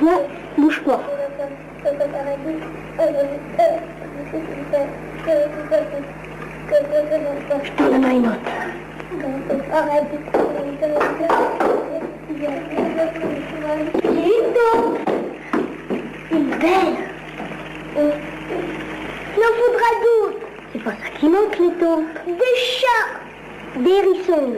Non, bouge pas. Je t'en donnerai une autre. Cléto, une belle. Il en faudra d'autres. C'est pas ça qui manque, Cléto. Des chats, des hérissons,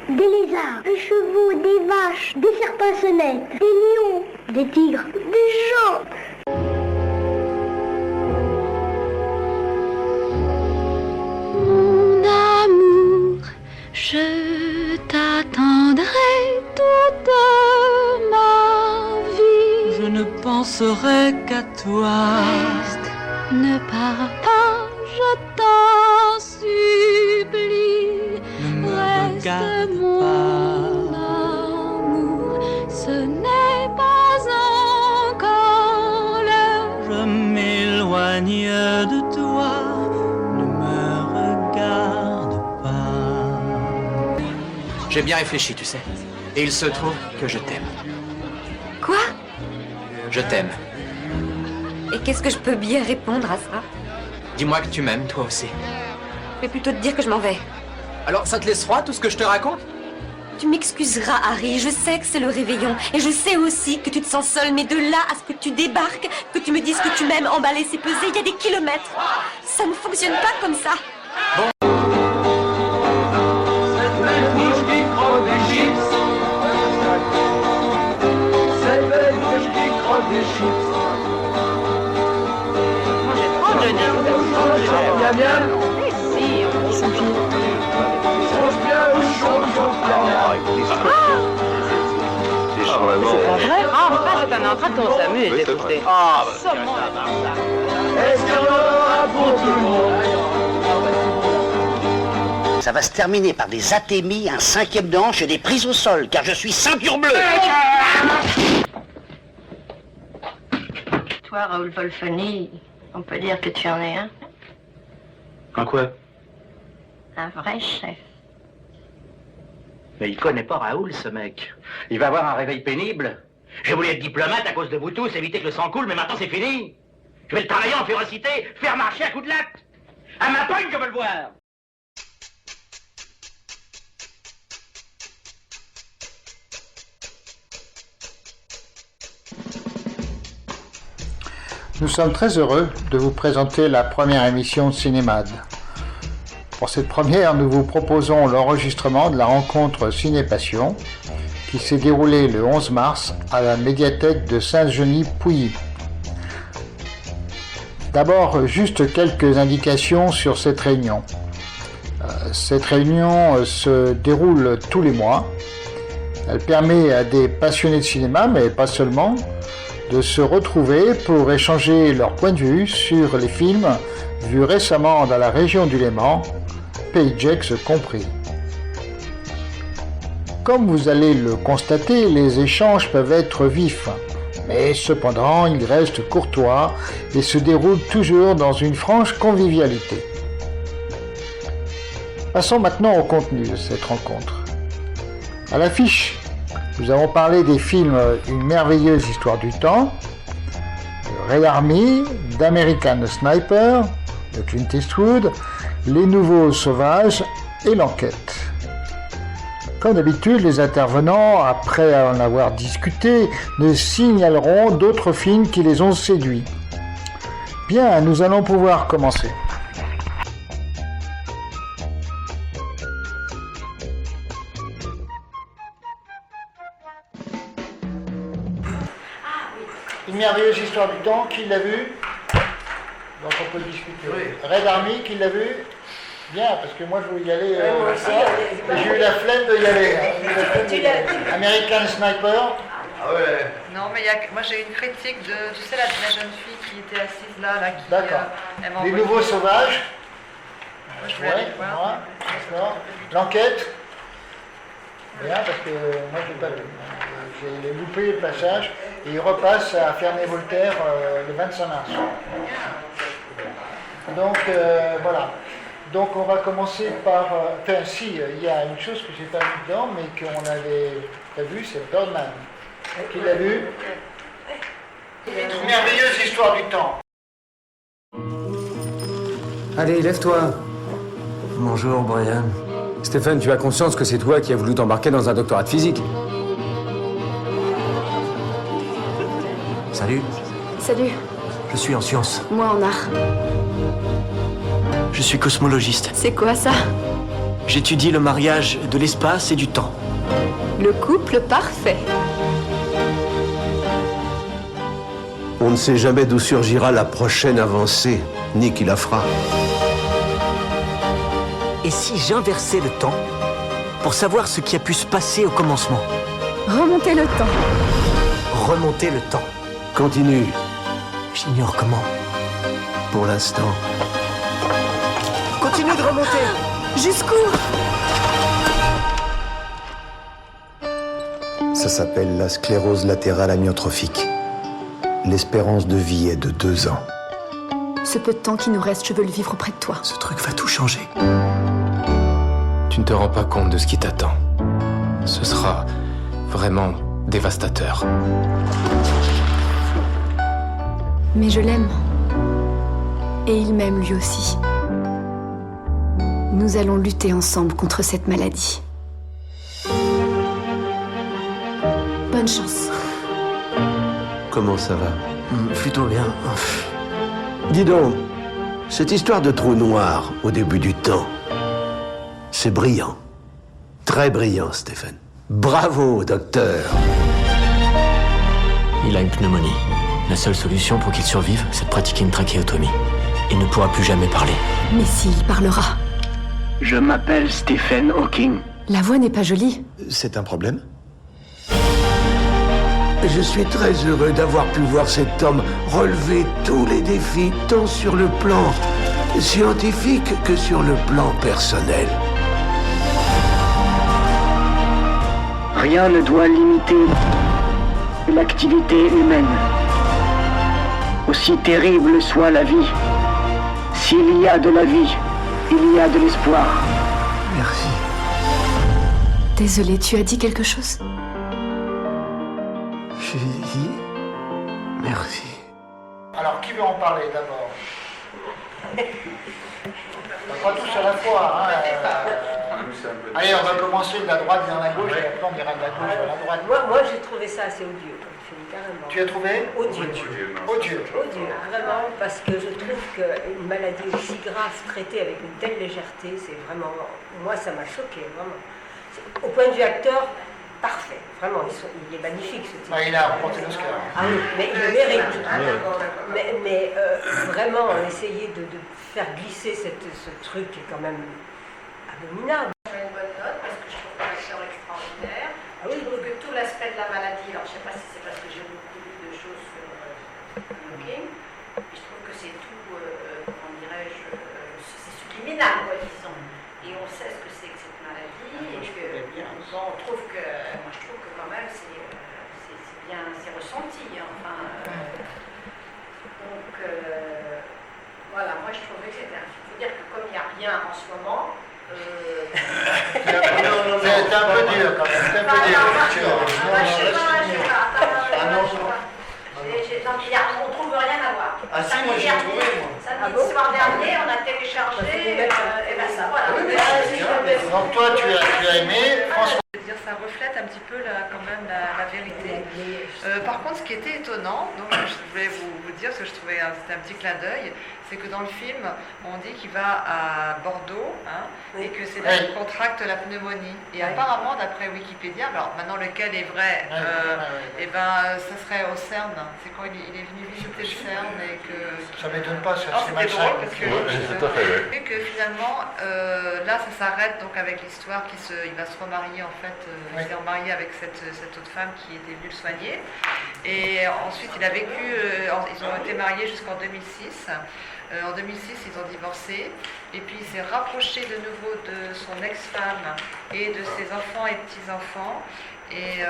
des lézards, des chevaux, des vaches, des serpents-sonnettes, des lions, des tigres, des gens. Mon amour, je t'attendrai toute ma vie. Je ne penserai qu'à toi. Reste, ne pars pas, je t'en supplie. Ne me Reste regarde mon amour, ce n'est pas encore l'heure. Je m'éloigne de toi. Ne me regarde pas. J'ai bien réfléchi, tu sais. Et il se trouve que je t'aime. Quoi? Je t'aime. Et qu'est-ce que je peux bien répondre à ça? Dis-moi que tu m'aimes, toi aussi. Je vais plutôt te dire que je m'en vais. Alors, ça te laisse froid, tout ce que je te raconte? Tu m'excuseras, Harry, je sais que c'est le réveillon. Et je sais aussi que tu te sens seul, mais de là à ce que tu débarques, que tu me dises que tu m'aimes, emballer, c'est peser, il y a des kilomètres. Ça ne fonctionne pas comme ça. Cette belle bouche qui croque des chips. Cette belle bouche qui croque des chips. Bien, bien. Change bien, change bien. C'est pas vrai? Ah, enfin, c'est un entraînement, on s'amuse, écoutez. Ah, Est-ce qu'il y en aura pour tout le monde? Ça va se terminer par des athémies, un 5e de hanche et des prises au sol, car je suis ceinture bleue. Toi, Raoul Wolfoni, on peut dire que tu en es un. En quoi? Un vrai chef. Mais il connaît pas Raoul, ce mec. Il va avoir un réveil pénible. J'ai voulu être diplomate à cause de vous tous, éviter que le sang coule, mais maintenant c'est fini. Je vais le travailler en férocité, faire marcher à coups de latte. À ma pogne, je veux le voir. Nous sommes très heureux de vous présenter la première émission de Cinémad. Pour cette première, nous vous proposons l'enregistrement de la rencontre Ciné-Passion qui s'est déroulée le 11 mars à la médiathèque de Saint-Genis-Pouilly. D'abord, juste quelques indications sur cette réunion. Cette réunion se déroule tous les mois. Elle permet à des passionnés de cinéma, mais pas seulement, de se retrouver pour échanger leur point de vue sur les films vus récemment dans la région du Léman, Pays de Gex compris. Comme vous allez le constater, les échanges peuvent être vifs, mais cependant ils restent courtois et se déroulent toujours dans une franche convivialité. Passons maintenant au contenu de cette rencontre. À l'affiche, nous avons parlé des films Une merveilleuse histoire du temps, Red Army, d'American Sniper, de Clint Eastwood, Les Nouveaux Sauvages et L'Enquête. Comme d'habitude, les intervenants, après en avoir discuté, nous signaleront d'autres films qui les ont séduits. Bien, nous allons pouvoir commencer. Une merveilleuse histoire du temps, qui l'a vu? Donc on peut discuter. Oui. Red Army, qui l'a vu? Bien, parce que moi je voulais y aller. J'ai eu la flemme de y aller. American Sniper. Ah ouais. Non, mais moi j'ai une critique de, tu sais, la jeune fille qui était assise là qui... D'accord. Les Nouveaux Sauvages. Moi je voulais aller voir. D'accord. L'Enquête. Bien, parce que moi je l'ai pas vu. J'ai loupé le passage et il repasse à Ferney-Voltaire le 25 mars. Donc voilà. Donc on va commencer par... Enfin si, il y a une chose que j'ai pas vu dedans, mais qu'on avait pas vu, c'est Birdman. Qui l'a vu? Une merveilleuse histoire du temps. Allez, lève-toi. Bonjour, Brian. Stéphane, tu as conscience que c'est toi qui as voulu t'embarquer dans un doctorat de physique? Salut, Salut, je suis en sciences. moi en art. Je suis cosmologiste. C'est quoi ça? J'étudie le mariage de l'espace et du temps. Le couple parfait. On ne sait jamais d'où surgira la prochaine avancée, ni qui la fera. Et si j'inversais le temps pour savoir ce qui a pu se passer au commencement? Remonter le temps. Remonter le temps. Continue, J'ignore comment. pour l'instant. Continue de remonter. Jusqu'où? Ça s'appelle la sclérose latérale amyotrophique. L'espérance de vie est de 2 ans. Ce peu de temps qui nous reste, je veux le vivre auprès de toi. Ce truc va tout changer. Tu ne te rends pas compte de ce qui t'attend. Ce sera vraiment dévastateur. Mais je l'aime. Et il m'aime lui aussi. Nous allons lutter ensemble contre cette maladie. Bonne chance. Comment ça va? Plutôt bien. Dis donc, cette histoire de trou noir au début du temps, c'est brillant. Très brillant, Stéphane. Bravo, docteur. Il a une pneumonie. La seule solution pour qu'il survive, c'est de pratiquer une trachéotomie. Il ne pourra plus jamais parler. Mais s'il parlera. Je m'appelle Stephen Hawking. La voix n'est pas jolie. C'est un problème? Je suis très heureux d'avoir pu voir cet homme relever tous les défis, tant sur le plan scientifique que sur le plan personnel. Rien ne doit limiter l'activité humaine. Aussi terrible soit la vie, s'il y a de la vie, il y a de l'espoir. Merci. Désolée, tu as dit quelque chose? J'ai dit merci. Alors, qui veut en parler d'abord? Pas tous à la fois. Allez, on va commencer de la droite vers la gauche, et après on ira de la gauche vers la droite. Moi j'ai trouvé ça assez odieux comme film, carrément. Tu as trouvé? Odieux. Odieux. Vraiment, parce que je trouve qu'une maladie aussi grave traitée avec une telle légèreté, c'est vraiment... Moi, ça m'a choqué, vraiment. Au point de vue acteur, parfait. Vraiment, il est magnifique, ce type. Il a remporté l'Oscar. Ah oui, mais il le mérite. Mais vraiment, essayer de faire glisser ce truc est quand même abominable. J'ai une bonne note parce que je trouve l'acteur extraordinaire. Je trouve que tout l'aspect de la maladie, alors je ne sais pas si c'est parce que j'ai beaucoup lu de choses sur Hawking, je trouve que c'est tout, comment dirais-je, c'est subliminal, quoi, disons. Et on sait ce que c'est que cette maladie, et que bon, je trouve que quand même c'est bien, c'est ressenti. Enfin, donc voilà, moi je trouvais que c'était. Il faut dire que comme il n'y a rien en ce moment. C'est un peu dur quand même. C'est un peu dur. On trouve rien à voir. Ah si, moi j'ai trouvé. Samedi soir dernier, on a téléchargé. Et ben ça, voilà. Donc toi, tu as aimé. François. Ça reflète un petit peu quand même la vérité. Par contre, ce qui était étonnant, donc je voulais vous dire, parce que je trouvais c'était un petit clin d'œil, c'est que dans le film, on dit qu'il va à Bordeaux, et que c'est là qu'il contracte la pneumonie. Et apparemment, d'après Wikipédia, alors maintenant lequel est vrai, et ben ça serait au CERN. C'est quand il est venu visiter le CERN et que. Ça m'étonne pas, ça. C'était drôle parce que. tout à fait, et que finalement, là, ça s'arrête donc avec l'histoire il va se remarier en fait. Il s'est remarié avec cette autre femme qui était venue le soigner. Et ensuite, il a vécu. Ils ont été mariés jusqu'en 2006. En 2006, ils ont divorcé. Et puis, il s'est rapproché de nouveau de son ex-femme et de ses enfants et petits-enfants. Et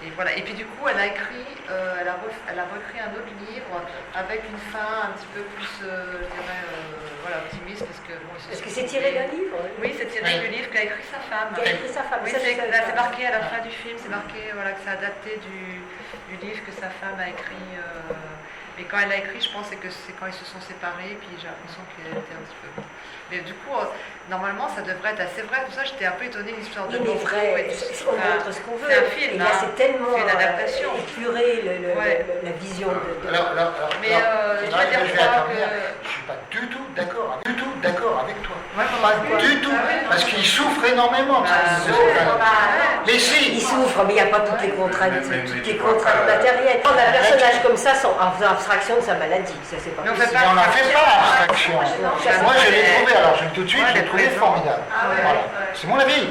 Et voilà. Et puis du coup, elle a écrit, elle a recréé un autre livre avec une fin un petit peu plus, je dirais, voilà, optimiste, parce que bon, est-ce que c'est tiré d'un livre? Oui, c'est tiré du livre qu'a écrit sa femme. Qu'a écrit sa femme. Oui, c'est marqué à la fin du film, c'est marqué voilà, que c'est adapté du livre que sa femme a écrit. Mais quand elle l'a écrit, je pense que c'est quand ils se sont séparés, puis j'ai l'impression qu'elle était un petit peu... Mais du coup, normalement, ça devrait être assez vrai. Tout ça, j'étais un peu étonnée de l'histoire de l'eau. vrai. On montre ce qu'on veut. C'est un film. Et là, c'est tellement une adaptation. épuré la vision de... Mais je dois dire quoi que... Je suis pas du tout d'accord avec toi. Ouais, pas du tout. Parce qu'il souffre énormément. Mais si. Il souffre, mais il n'y a pas toutes les contraintes, matérielles. On a un personnage comme ça en faisant abstraction de sa maladie. Ça, c'est pas possible. On n'en fait pas abstraction. Moi, je l'ai trouvé, alors je tout de suite, je l'ai trouvé formidable. Voilà. C'est mon avis.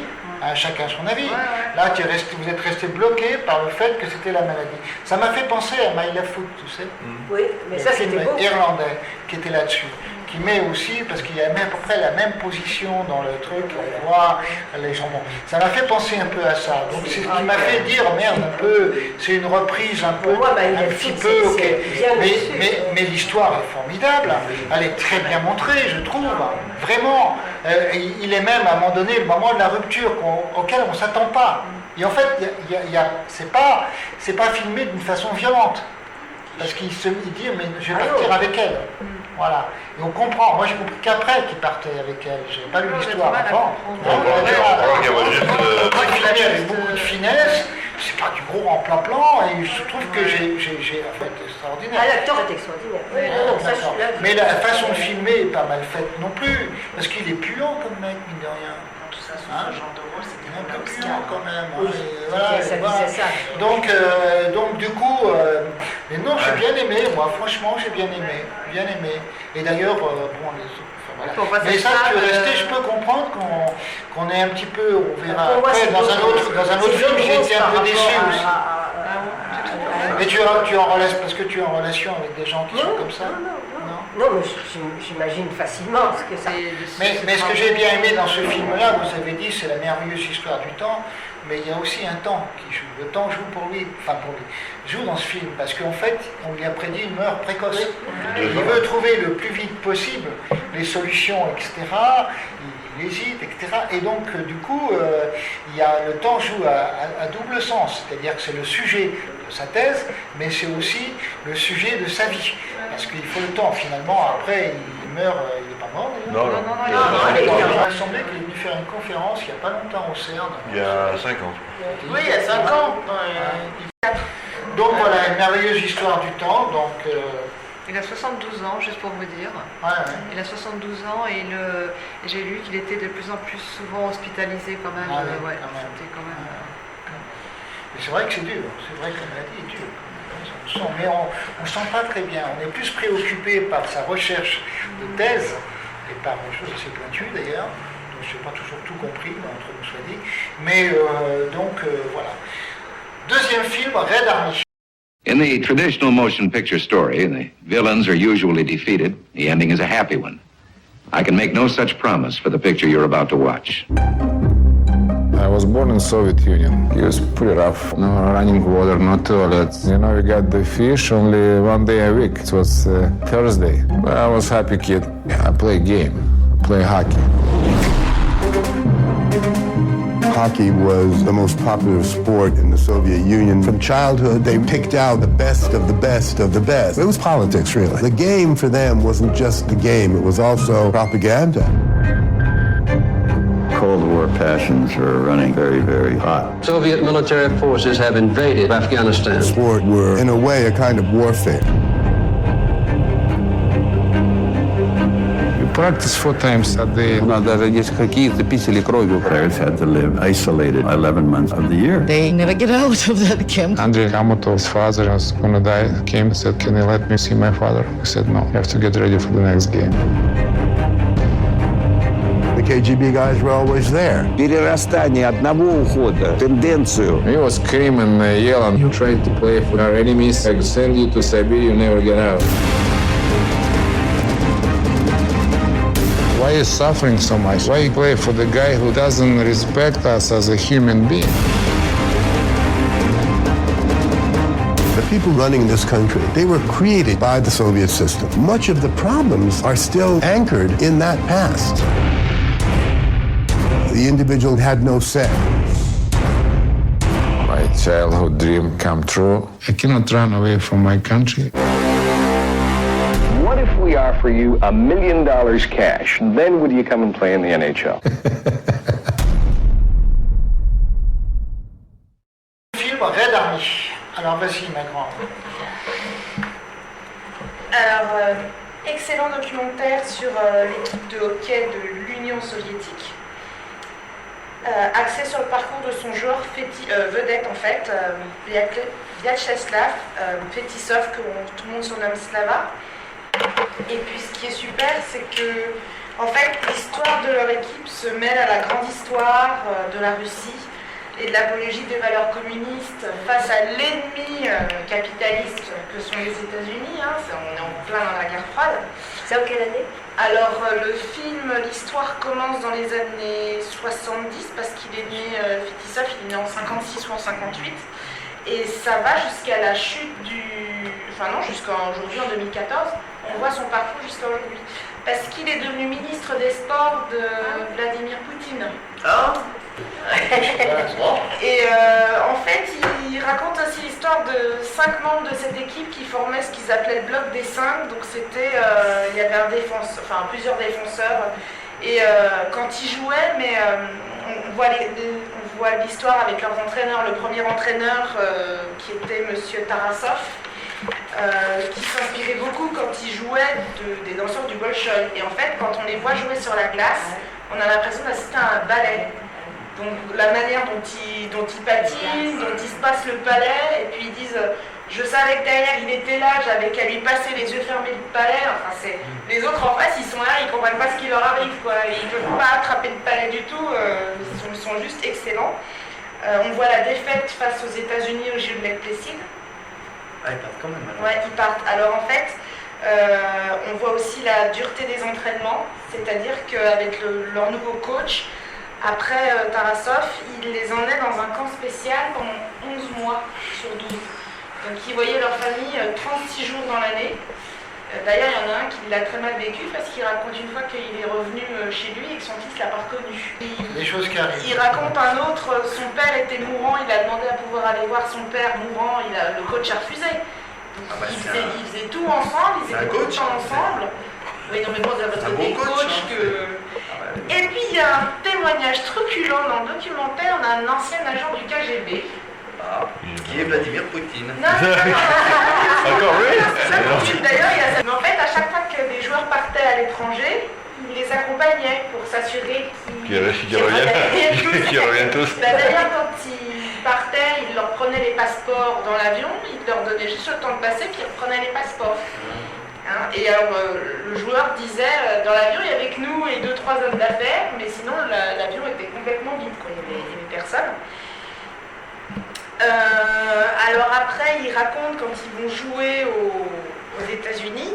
Chacun son avis. Là, vous êtes resté bloqué par le fait que c'était la maladie. Ça m'a fait penser à My Left Foot, tu sais. Oui, mais ça c'était beau. Irlandais qui était là-dessus. Qui met aussi, parce qu'il y a même à peu près la même position dans le truc, on voit les gens. Bon, ça m'a fait penser un peu à ça. Donc c'est ce qui m'a fait dire, merde, un peu, c'est une reprise un peu, un petit peu, ok. Mais l'histoire est formidable, elle est très bien montrée, je trouve, vraiment. Il est même à un moment donné le moment de la rupture auquel on ne s'attend pas. Et en fait, c'est pas filmé d'une façon violente. Parce qu'il dit, mais je vais partir avec elle. Voilà. Et on comprend. Moi, j'ai compris qu'après qu'il partait avec elle. Je n'ai pas lu l'histoire avant. Il filmé avec beaucoup de finesse. C'est pas du gros en plan-plan. Et je trouve que j'ai en fait, extraordinaire. L'acteur est extraordinaire. Mais la façon de filmer est pas mal faite non plus. Parce qu'il est puant comme mec, mine de rien. Ce genre de rôle, c'était un peu puant quand même. Donc du coup, mais non, j'ai bien aimé, moi franchement j'ai bien aimé. Et d'ailleurs, mais ça, tu es resté, je peux comprendre qu'on est un petit peu, on verra après, dans un autre film, j'ai été un peu déçu aussi. Mais tu es en relation, parce que tu es en relation avec des gens qui sont comme ça? Non, mais j'imagine facilement ce que ça... Mais ce que j'ai bien aimé dans ce film-là, vous avez dit, c'est la merveilleuse histoire du temps, mais il y a aussi un temps qui joue. Le temps joue pour lui, joue dans ce film, parce qu'en fait, on lui a prédit une mort précoce. Il veut trouver le plus vite possible les solutions, etc. Il hésite, etc. Et donc, du coup, le temps joue à double sens, c'est-à-dire que c'est le sujet de sa thèse, mais c'est aussi le sujet de sa vie. Parce qu'il faut le temps, finalement, après, il meurt, il n'est pas mort. Non. Il m'a semblé qu'il est venu faire une conférence il n'y a pas longtemps au CERN. Il y a 5 ans. Oui, il y a 5 ans. Donc voilà, une merveilleuse histoire du temps. Donc, il a 72 ans, juste pour vous dire. Il a 72 ans et j'ai lu qu'il était de plus en plus souvent hospitalisé quand même. C'était quand même... Mais c'est vrai que c'est dur. C'est vrai que la maladie est dure. Mais on ne se sent pas très bien. On est plus préoccupé par sa recherche de thèse et par des choses assez pointues d'ailleurs. Donc je n'ai pas toujours tout compris, entre nous soit dit. Mais voilà. Deuxième film, Red Army. In the traditional motion picture story, the villains are usually defeated. The ending is a happy one. I can make no such promise for the picture you're about to watch. I was born in Soviet Union. It was pretty rough. No running water, no toilets. You know, we got the fish only one day a week. It was Thursday. But I was a happy kid. Yeah, I play game. I play hockey. Hockey was the most popular sport in the Soviet Union. From childhood, they picked out the best of the best of the best. It was politics, really. The game for them wasn't just the game. It was also propaganda. Cold War passions are running very, very hot. Soviet military forces have invaded Afghanistan. Sport were, in a way, a kind of warfare. You practice 4 times a day. Players had to live isolated 11 months of the year. They never get out of that camp. Andrei Amotov's father was going to die. Came and said, "Can you let me see my father?" I said, "No, you have to get ready for the next game." The KGB guys were always there. Перерастание одного ухода, тенденцию. He was screaming, yelling. You tried to play for our enemies. I send you to Siberia, you never get out. Why are you suffering so much? Why you play for the guy who doesn't respect us as a human being? people running this country, they were created by the Soviet system. Much of the problems are still anchored in that past. The individual had no say. My childhood dream come true. I cannot run away from my country. What if we offer you $1 million cash? Then would you come and play in the NHL? Film Red Army. Alors vas-y, ma grande. Alors, excellent documentaire sur l'équipe de hockey de l'Union soviétique. Axé sur le parcours de son joueur vedette en fait, Vyacheslav Fetisov, que tout le monde surnomme Slava. Et puis ce qui est super, c'est que en fait l'histoire de leur équipe se mêle à la grande histoire de la Russie et de l'apologie des valeurs communistes face à l'ennemi capitaliste que sont les États-Unis. Hein. On est en plein dans la guerre froide. C'est en quelle année? Alors le film, l'histoire commence dans les années 70 parce qu'il est né, Fetisov, il est né en 56 ou en 58 et ça va jusqu'à la chute jusqu'à aujourd'hui en 2014, on voit son parcours jusqu'à aujourd'hui parce qu'il est devenu ministre des Sports de Vladimir Poutine. Ah. Et en fait, il raconte aussi l'histoire de 5 membres de cette équipe qui formaient ce qu'ils appelaient le bloc des 5. Donc c'était, il y avait plusieurs défenseurs. Et quand ils jouaient, on voit l'histoire avec leurs entraîneurs. Le premier entraîneur qui était Monsieur Tarasov, qui s'inspirait beaucoup quand ils jouaient des danseurs du Bolchoï. Et en fait, quand on les voit jouer sur la glace, on a l'impression d'assister à un ballet. Donc la manière dont ils patinent, dont ils se passent le palais, et puis ils disent je savais que derrière il était là, j'avais qu'à lui passer les yeux fermés le palais. Enfin, les autres en face, ils sont là, ils comprennent pas ce qui leur arrive, quoi. Ils ne peuvent pas attraper le palais du tout, ils sont juste excellents. On voit la défaite face aux États-Unis aux Jeux de Lake-Placid. Ah, ils partent quand même alors. Ouais, ils partent. Alors en fait, on voit aussi la dureté des entraînements, c'est-à-dire qu'avec leur nouveau coach, après Tarasov, il les emmenait dans un camp spécial pendant 11 mois sur 12. Donc ils voyaient leur famille 36 jours dans l'année. D'ailleurs, il y en a un qui l'a très mal vécu parce qu'il raconte une fois qu'il est revenu chez lui et que son fils l'a pas reconnu. Les choses qui arrivent. Il raconte un autre, son père était mourant, il a demandé à pouvoir aller voir son père mourant, le coach a refusé. Donc, ils faisaient tout ensemble, ils étaient tout le temps ensemble. Oui, non mais bon, ça va des coachs que... Et puis il y a un témoignage truculent dans le documentaire d'un ancien agent du KGB. Ah, qui est Vladimir Poutine. Non, Encore lui. D'ailleurs, il y a ça. Mais en fait, à chaque fois que des joueurs partaient à l'étranger, il les accompagnait pour s'assurer qu'ils reviennent tous. D'ailleurs, quand ils partaient, il leur prenait les passeports dans l'avion, il leur donnait juste le temps de passer, puis ils reprenaient les passeports. Hein, et alors, le joueur disait, dans l'avion, il y avait que nous et 2-3 hommes d'affaires, mais sinon, l'avion était complètement vide, quoi. Il y avait personne. Alors après, ils racontent quand ils vont jouer aux États-Unis,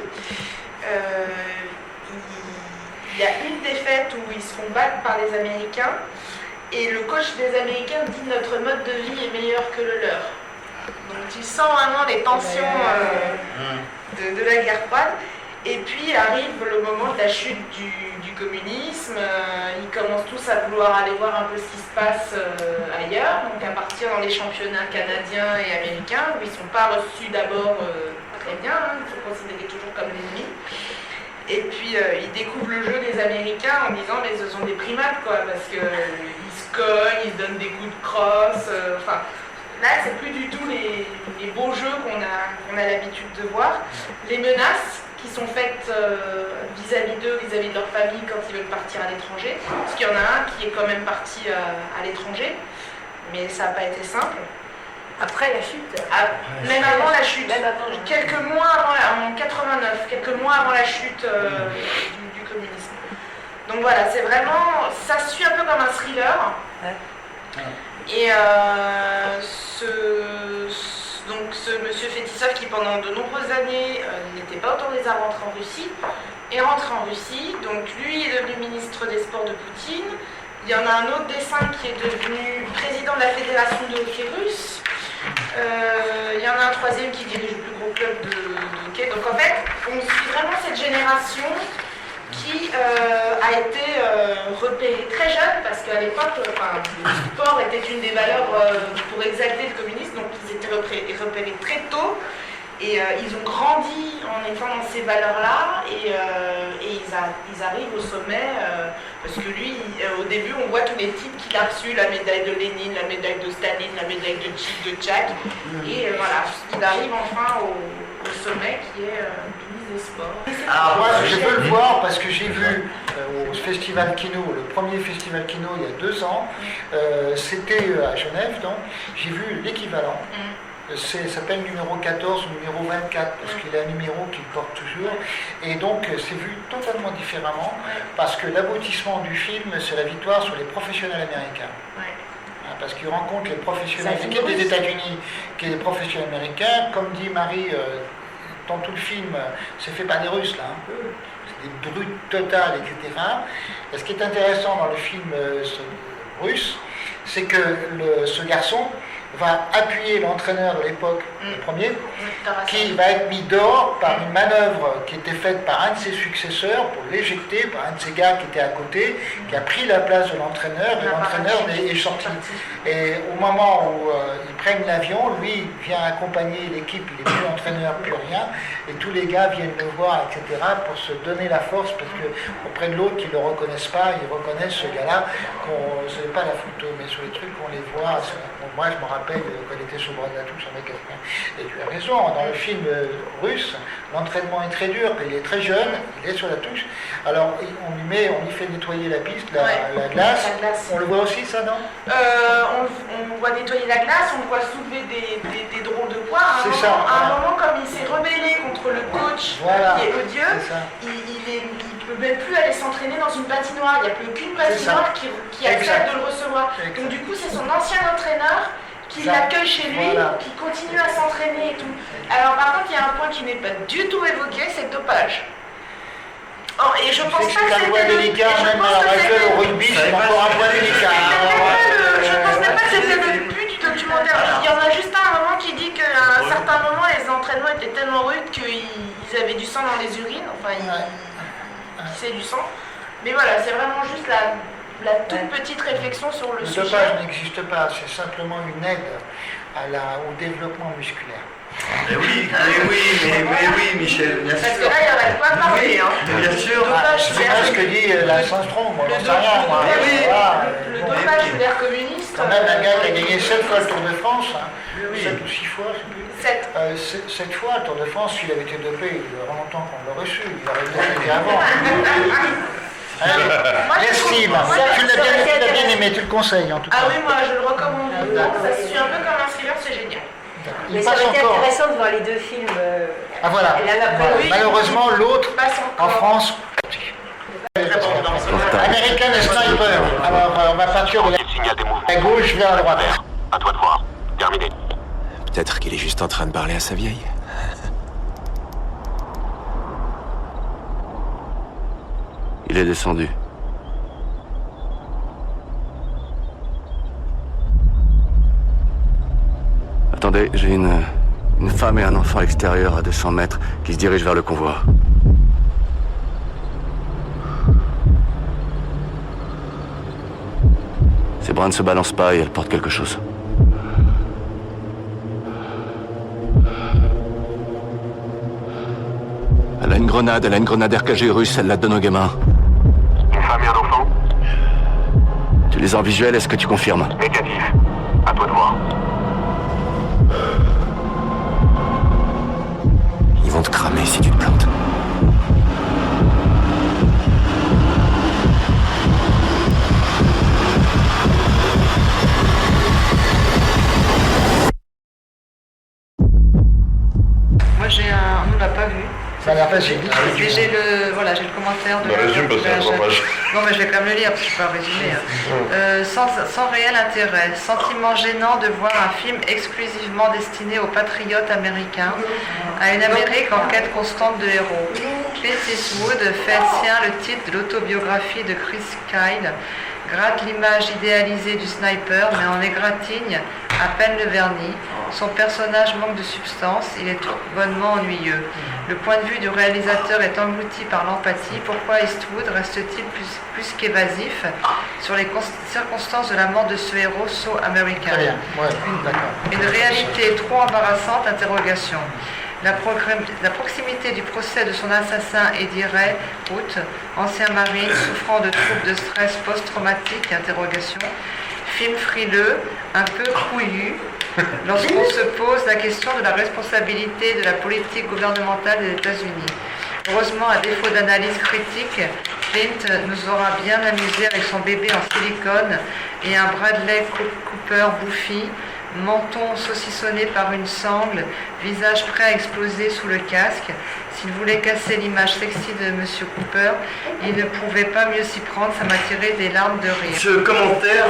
il y a une défaite où ils se font battre par les Américains et le coach des Américains dit notre mode de vie est meilleur que le leur. Donc tu sens vraiment les tensions de la guerre froide. Et puis arrive le moment de la chute du communisme, ils commencent tous à vouloir aller voir un peu ce qui se passe ailleurs, donc à partir dans les championnats canadiens et américains, où ils ne sont pas reçus d'abord très bien, hein, ils sont considérés toujours comme l'ennemi. Et puis ils découvrent le jeu des Américains en disant mais ce sont des primates quoi, parce qu'ils se cognent, ils se donnent des coups de crosse, là c'est plus du tout les beaux jeux qu'on a l'habitude de voir. Les menaces qui sont faites vis-à-vis d'eux, vis-à-vis de leur famille quand ils veulent partir à l'étranger. Parce qu'il y en a un qui est quand même parti à l'étranger, mais ça n'a pas été simple. Après la chute Même avant la chute. Quelques mois avant, en 89, quelques mois avant la chute du communisme. Donc voilà, c'est vraiment, ça se suit un peu comme un thriller. Et donc ce monsieur Fetisov qui pendant de nombreuses années n'était pas autorisé à rentrer en Russie, est rentré en Russie, donc lui est devenu ministre des Sports de Poutine. Il y en a un autre des 5 qui est devenu président de la fédération de hockey russe. Il y en a un troisième qui dirige le plus gros club de hockey. Donc en fait, on suit vraiment cette génération qui a été repérée très jeune, parce qu'à l'époque, le sport était une des valeurs pour exalter le communisme, donc ils étaient repérés très tôt. Et ils ont grandi en étant dans ces valeurs-là, et ils arrivent au sommet, parce que lui, au début, on voit tous les titres qu'il a reçus, la médaille de Lénine, la médaille de Staline, la médaille de Tchak, et voilà, il arrive enfin au sommet qui est du ministre des Sports. Alors moi, je veux le voir parce que j'ai vu au Festival Kino, le premier Festival Kino il y a 2 ans, c'était à Genève, donc j'ai vu l'équivalent. Ça s'appelle numéro 14 ou numéro 24 parce qu'il a un numéro qu'il porte toujours, et donc c'est vu totalement différemment parce que l'aboutissement du film, c'est la victoire sur les professionnels américains. Parce qu'il rencontre les professionnels, l'équipe des États-Unis qui est des professionnels américains, comme dit Marie dans tout le film, c'est fait par des Russes là, c'est des brutes totales, etc. Et ce qui est intéressant dans le film russe, c'est que ce garçon va appuyer l'entraîneur de l'époque, le premier, qui va être mis dehors par une manœuvre qui était faite par un de ses successeurs pour l'éjecter, par un de ses gars qui était à côté, qui a pris la place de l'entraîneur, et l'entraîneur est sorti. Et au moment où ils prennent l'avion, lui vient accompagner l'équipe, il n'est plus entraîneur, plus rien, et tous les gars viennent le voir, etc., pour se donner la force, parce qu'auprès de l'autre, ils ne le reconnaissent pas, ils reconnaissent ce gars-là, ce n'est pas la photo, mais sur les trucs qu'on les voit, moi je me rappelle quand il était sur le bras de la touche avec quelqu'un. Et tu as raison, dans le film russe, l'entraînement est très dur, il est très jeune, il est sur la touche. Alors on lui fait nettoyer la piste, la glace. On le voit aussi ça, non? On voit nettoyer la glace, on le voit soulever des drôles de poids. À un moment, comme il s'est rebellé contre le coach qui est odieux, il ne peut même plus aller s'entraîner dans une patinoire. Il n'y a plus qu'une patinoire qui accepte de le recevoir. Donc du coup, c'est son ancien entraîneur qui l'accueille chez lui, qui continue à s'entraîner et tout. Alors par contre, il y a un point qui n'est pas du tout évoqué, c'est le dopage. Oh, et je pense pas que c'était un point délicat, même au rugby, c'est encore un point délicat. Je pense même pas que c'était le but du documentaire. Il y en a juste un moment qui dit qu'à un certain moment, les entraînements étaient tellement rudes qu'ils avaient du sang dans les urines, enfin ils pissaient du sang. Mais voilà, c'est vraiment juste la toute petite réflexion sur le sujet. Le dopage n'existe pas, c'est simplement une aide au développement musculaire. Mais oui, Michel, bien sûr. Parce que là, il n'y en a pas parlé. Bien sûr. C'est bien ce que dit Lance Armstrong, moi j'en sais rien. Le dopage de l'ère communiste. Quand même un gars qui a gagné 7 fois le Tour de France, 7 ou 6 fois, je ne sais plus. 7 fois le Tour de France, s'il avait été dopé, il y aurait longtemps qu'on l'aurait reçu, il aurait été avant. L'estime, tu l'as bien aimé, tu le conseilles en tout cas. Ah oui, moi je le recommande. Ça se suit un peu comme un thriller, c'est génial. Mais ça aurait été intéressant de voir les 2 films. Ah voilà. Malheureusement, l'autre, en France. American Sniper. Alors, on va partir de la gauche vers la droite. À toi de voir. Terminé. Peut-être qu'il est juste en train de parler à sa vieille. Il est descendu. Attendez, j'ai une femme et un enfant extérieur à 200 mètres qui se dirigent vers le convoi. Ses bras ne se balancent pas et elle porte quelque chose. Elle a une grenade RKG russe, elle la donne au gamin. Une femme et un enfant? Tu les as en visuel, est-ce que tu confirmes? Négatif. À toi de voir. Ils vont te cramer si tu te plantes. Moi on ne l'a pas vu. Ça n'a pas suivi. Mais j'ai le commentaire de... résume parce que c'est un page. Non mais je vais quand même le lire parce que je peux pas résumer. Sans réel intérêt. Sentiment gênant de voir un film exclusivement destiné aux patriotes américains, à une Amérique en quête constante de héros. Clint Eastwood fait sien le titre de l'autobiographie de Chris Kyle, gratte l'image idéalisée du sniper, mais en égratigne à peine le vernis. Son personnage manque de substance, il est tout bonnement ennuyeux. Le point de vue du réalisateur est englouti par l'empathie. Pourquoi Eastwood reste-t-il plus qu'évasif sur les circonstances de la mort de ce héros so américain? Très bien, ouais, Une réalité trop embarrassante, interrogation. La proximité du procès de son assassin Eddie Ray Hood, ancien marine souffrant de troubles de stress post-traumatique, interrogation. Film frileux, un peu couillu, lorsqu'on se pose la question de la responsabilité de la politique gouvernementale des États-Unis. Heureusement, à défaut d'analyse critique, Clint nous aura bien amusé avec son bébé en silicone et un Bradley Cooper bouffi, menton saucissonné par une sangle, visage prêt à exploser sous le casque. S'il voulait casser l'image sexy de M. Cooper, il ne pouvait pas mieux s'y prendre, ça m'a tiré des larmes de rire. Ce commentaire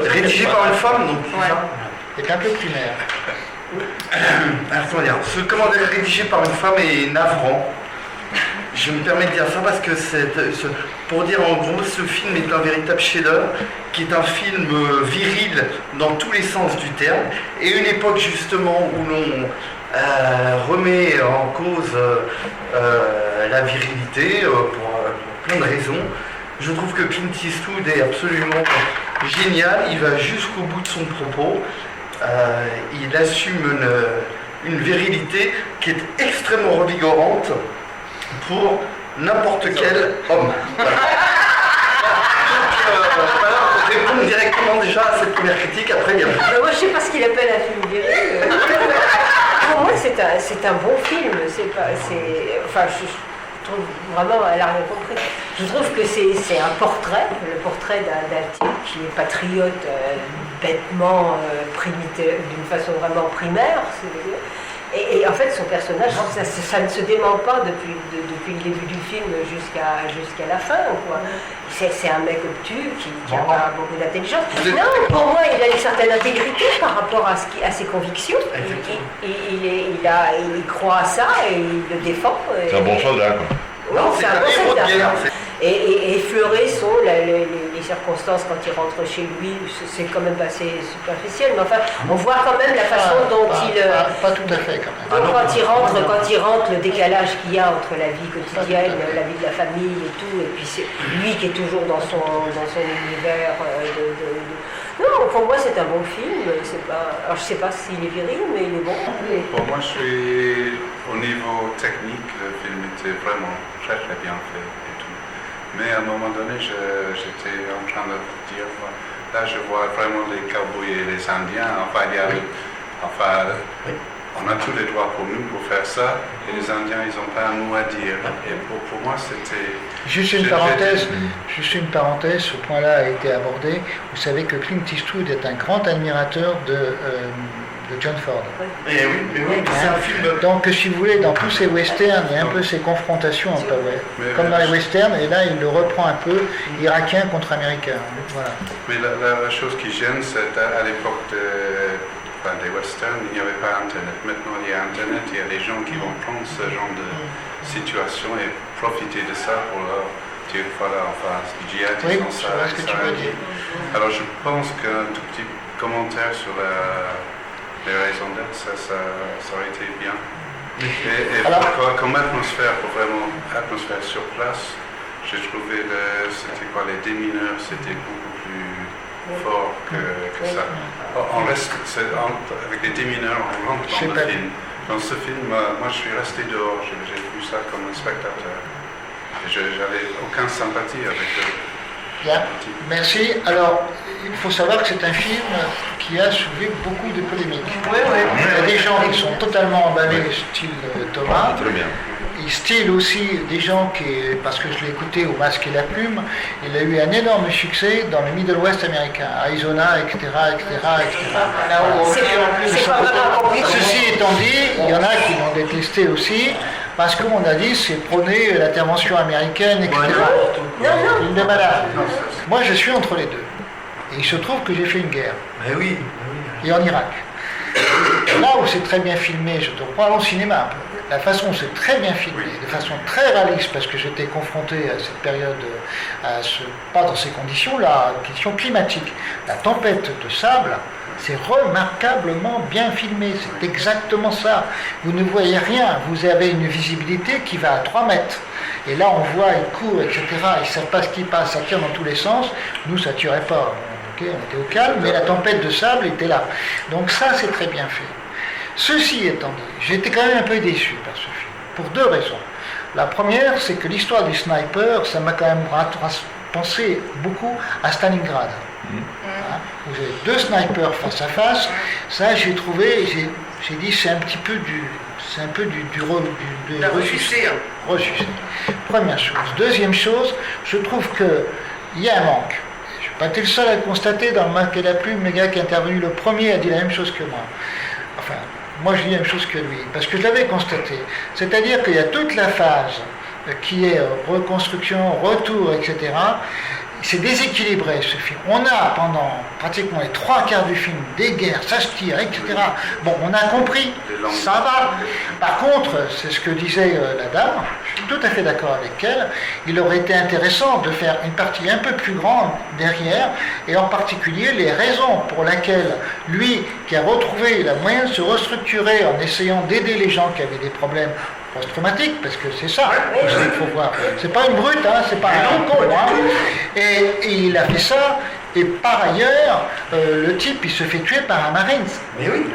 rédigé par une femme, donc est un peu primaire. Comment dire, ce commentaire rédigé par une femme est navrant. Je me permets de dire ça parce que pour dire en gros, ce film est un véritable chef-d'œuvre, qui est un film viril dans tous les sens du terme, et une époque justement où l'on remet en cause la virilité pour plein de raisons. Je trouve que Clint Eastwood est absolument génial, il va jusqu'au bout de son propos, il assume une virilité qui est extrêmement revigorante pour n'importe quel homme. Voilà. Donc, répondre directement déjà à cette première critique, après il y a... Moi je sais pas ce qu'il appelle un film viril. Pour moi c'est un bon film, enfin je trouve vraiment, elle a rien compris. Je trouve que c'est un portrait, le portrait d'un type qui est patriote bêtement, d'une façon vraiment primaire. Et en fait, son personnage, ça ne se dément pas depuis le début du film jusqu'à la fin, quoi. C'est un mec obtus qui n'a pas beaucoup d'intelligence. Non, pour moi, il a une certaine intégrité par rapport à ses convictions. Il croit à ça et il le défend. C'est un bon soldat, quoi. Non, c'est un bon soldat. Et effleurer sont les circonstances quand il rentre chez lui, c'est quand même assez superficiel, mais enfin, on voit quand même la façon dont Pas tout à fait, quand même. Donc quand il rentre, le décalage qu'il y a entre la vie quotidienne, la vie de la famille et tout, et puis c'est lui qui est toujours dans son univers Non, pour moi c'est un bon film, alors je sais pas s'il est viril, mais il est bon. Pour moi, au niveau technique, le film était vraiment très très bien fait et tout. Mais à un moment donné, j'étais en train de dire, là je vois vraiment les cowboys et les Indiens, on a tous les droits pour nous pour faire ça, et les Indiens ils n'ont pas un mot à dire. Et pour moi c'était... Juste une parenthèse, ce point-là a été abordé. Vous savez que Clint Eastwood est un grand admirateur de John Ford. Mais oui, c'est un film... Donc si vous voulez, dans tous ces westerns, il y a un peu ces confrontations, comme dans les westerns, et là il le reprend un peu, irakien contre américain. Voilà. Mais la chose qui gêne, c'est à l'époque des westerns, il n'y avait pas Internet. Maintenant il y a Internet, il y a des gens qui vont prendre ce genre de situation et profiter de ça pour leur dire, voilà, djihad, ils ont ça. Alors je pense qu'un tout petit commentaire sur les raisons d'être, ça aurait été bien. Et comme atmosphère, pour vraiment atmosphère sur place, j'ai trouvé c'était quoi, les démineurs, c'était beaucoup plus fort que ça. On reste, avec les démineurs, on rentre dans le film. Dans ce film, moi je suis resté dehors, j'ai vu ça comme un spectateur. Et j'avais aucune sympathie avec eux. Bien, merci. Alors, il faut savoir que c'est un film qui a soulevé beaucoup de polémiques. Il y a des gens qui sont totalement emballés, style Thomas. Très bien. Et style aussi des gens parce que je l'ai écouté au Masque et la Plume, il a eu un énorme succès dans le Middle West américain, Arizona, etc. Ceci étant dit, il y en a qui l'ont détesté aussi, parce qu'on a dit c'est prôner l'intervention américaine, etc. Une de malade. Moi je suis entre les deux. Et il se trouve que j'ai fait une guerre. Et en Irak. Là où c'est très bien filmé, je te crois, au cinéma un peu. la façon dont c'est très bien filmé, de façon très réaliste, parce que j'étais confronté à cette période, pas dans ces conditions-là, question climatique. La tempête de sable, c'est remarquablement bien filmé, c'est exactement ça. Vous ne voyez rien, vous avez une visibilité qui va à 3 mètres. Et là, on voit, ils courent, etc. Ils ne savent pas ce qui passe, ça tire dans tous les sens. Nous, ça ne tirait pas. On était au calme, mais la tempête de sable était là. Donc ça, c'est très bien fait. Ceci étant dit, j'étais quand même un peu déçu par ce film, pour 2 raisons. La première, c'est que l'histoire du sniper, ça m'a quand même pensé beaucoup à Stalingrad. Hein, vous avez 2 snipers face à face. Ça, j'ai trouvé, j'ai dit, c'est un petit peu du ressucé. Première chose. Deuxième chose, je trouve qu'il y a un manque. Je n'ai pas été le seul à le constater dans le Marque et la Plume. Le gars qui est intervenu le premier a dit la même chose que moi. Enfin, moi je dis la même chose que lui, parce que je l'avais constaté. C'est-à-dire qu'il y a toute la phase qui est reconstruction, retour, etc. C'est déséquilibré ce film. On a pendant pratiquement les 3 quarts du film des guerres, ça se tire, etc. Bon, on a compris, ça va. Par contre, c'est ce que disait la dame, je suis tout à fait d'accord avec elle, il aurait été intéressant de faire une partie un peu plus grande derrière, et en particulier les raisons pour lesquelles lui, qui a retrouvé la moyen de se restructurer en essayant d'aider les gens qui avaient des problèmes post-traumatique, parce que c'est ça qu'il faut voir. C'est pas une brute, hein, c'est pas un con. Hein. Et il a fait ça, et par ailleurs, le type, il se fait tuer par un Marines. Mais oui.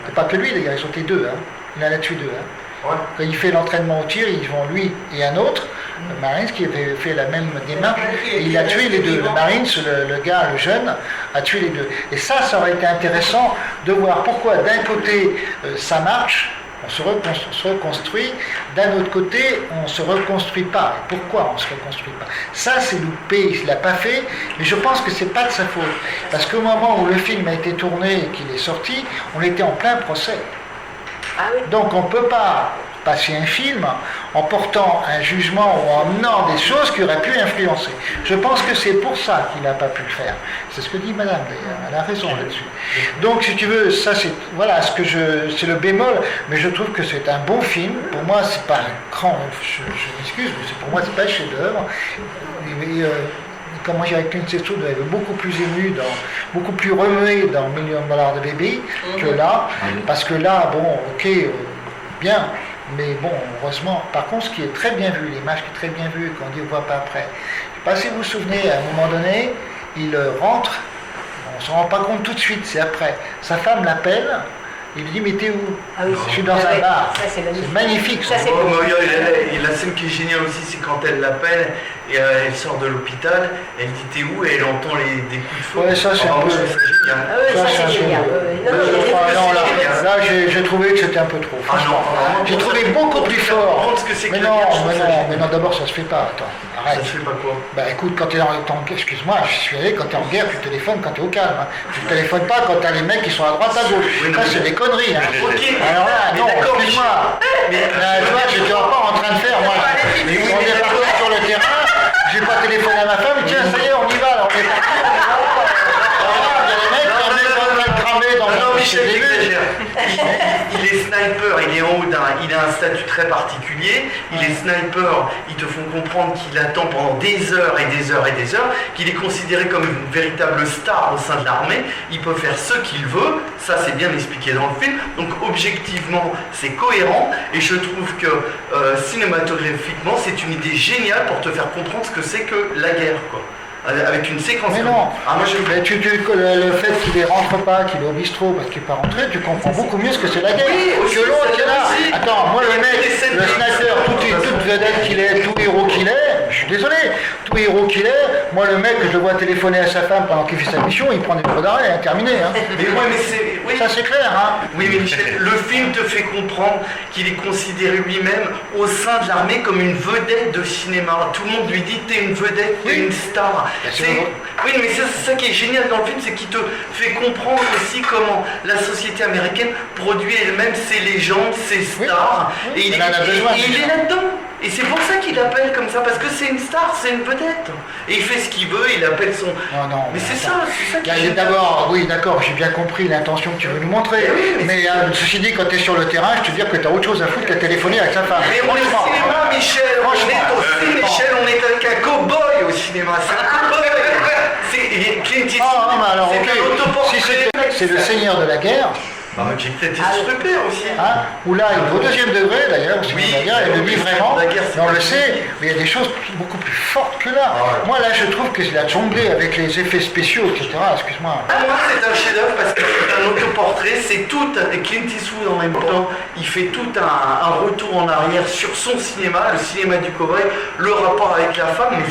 C'est pas que lui, les gars, ils sont les 2. Hein. Il en a tué 2. Hein. Ouais. Quand il fait l'entraînement au tir, ils vont lui et un autre, le Marines, qui avait fait la même démarche, et il a tué les 2. Le Marines, le gars, le jeune, a tué les 2. Et ça aurait été intéressant de voir pourquoi d'un côté ça marche, on se reconstruit, d'un autre côté, on ne se reconstruit pas. Et pourquoi on ne se reconstruit pas? Ça, c'est loupé, il ne l'a pas fait, mais je pense que ce n'est pas de sa faute. Parce qu'au moment où le film a été tourné et qu'il est sorti, on était en plein procès. Donc on ne peut pas passer un film en portant un jugement ou en menant des choses qui auraient pu influencer. Je pense que c'est pour ça qu'il n'a pas pu le faire. C'est ce que dit madame d'ailleurs, elle a raison là-dessus. Donc si tu veux, ça c'est voilà c'est le bémol, mais je trouve que c'est un bon film. Pour moi, c'est pas un grand, je m'excuse, mais pour moi c'est pas un chef-d'œuvre. Comment dirais, Clint Eastwood avait beaucoup plus ému, beaucoup plus remué dans $1 Million de Baby que là, parce que là, bon, ok, bien, mais bon, heureusement. Par contre, ce qui est très bien vu, l'image qui est très bien vue, qu'on ne voit pas après. Je ne sais pas si vous vous souvenez, à un moment donné, il rentre, on ne se rend pas compte tout de suite, c'est après. Sa femme l'appelle. Il lui dit, mais t'es où? Je suis dans un bar. C'est magnifique. Ça, c'est la scène qui est géniale aussi, c'est quand elle l'appelle et elle sort de l'hôpital, elle dit t'es où? Et elle entend des coups de feu. Ouais, ça c'est un peu génial. Ça c'est génial. Là, j'ai trouvé que c'était un peu trop. J'ai trouvé beaucoup plus fort. Mais non, d'abord ça se fait pas. Attends, arrête. Ça se fait pas quoi? Bah écoute, quand t'es en guerre, excuse-moi, je suis allé, quand t'es en guerre, tu téléphones quand t'es au calme. Hein. Tu téléphones pas quand t'as les mecs qui sont à droite, à gauche. Ça c'est des conneries. Hein. Alors là, non, excuse-moi. Tu vois, j'étais pas en train de faire, moi. On est parti sur le terrain. J'ai pas téléphoné à ma femme, tiens, ça y est, on y va, alors on est parti. Il y a des mecs qui en train de cramer dans le Michel, il est sniper, il est en haut il a un statut très particulier, il est sniper, ils te font comprendre qu'il attend pendant des heures et des heures et des heures, qu'il est considéré comme une véritable star au sein de l'armée, il peut faire ce qu'il veut, ça c'est bien expliqué dans le film, donc objectivement c'est cohérent, et je trouve que cinématographiquement c'est une idée géniale pour te faire comprendre ce que c'est que la guerre, quoi. Avec une séquence. Mais non, le fait qu'il ne rentre pas, qu'il est au bistrot parce qu'il n'est pas rentré, tu comprends beaucoup mieux ce que c'est la guerre. Que l'autre qui est là. Attends, moi le mec, le sniper, toute vedette qu'il est, tout héros qu'il est, je suis désolé, tout héros qu'il est, moi le mec, je le vois téléphoner à sa femme pendant qu'il fait sa mission, il prend des pots d'arrêt, hein, terminé. Hein. Mais ça c'est clair. Hein. Oui, mais Michel, le film te fait comprendre qu'il est considéré lui-même au sein de l'armée comme une vedette de cinéma. Tout le monde lui dit t'es une vedette, t'es une star. Oui, mais c'est ça qui est génial dans le film, c'est qu'il te fait comprendre aussi comment la société américaine produit elle-même ses légendes, ses stars, et il est là-dedans. Et c'est pour ça qu'il appelle comme ça, parce que c'est une star, c'est une vedette. Et il fait ce qu'il veut, il appelle son... Non, mais c'est ça qui... D'abord, oui, d'accord, j'ai bien compris l'intention que tu veux nous montrer. Mais ceci dit, quand tu es sur le terrain, je te dis que tu as autre chose à foutre qu'à téléphoner avec sa femme. Mais on est au cinéma, Michel. On est avec un cow-boy au cinéma. C'est un cow-boy. C'est Clint Eastwood. C'est le seigneur de la guerre. Qui peut-être super aussi. Où là, il est au deuxième degré d'ailleurs, il le vit vraiment, mais on le sait, mais il y a des choses beaucoup plus fortes que là. Moi là, je trouve que c'est la jonglée avec les effets spéciaux, etc. Excuse-moi. Pour moi, c'est un chef-d'œuvre parce que c'est un autoportrait, c'est tout, et Clint Eastwood en même temps, il fait tout un retour en arrière sur son cinéma, le cinéma du cowboy, le rapport avec la femme, mais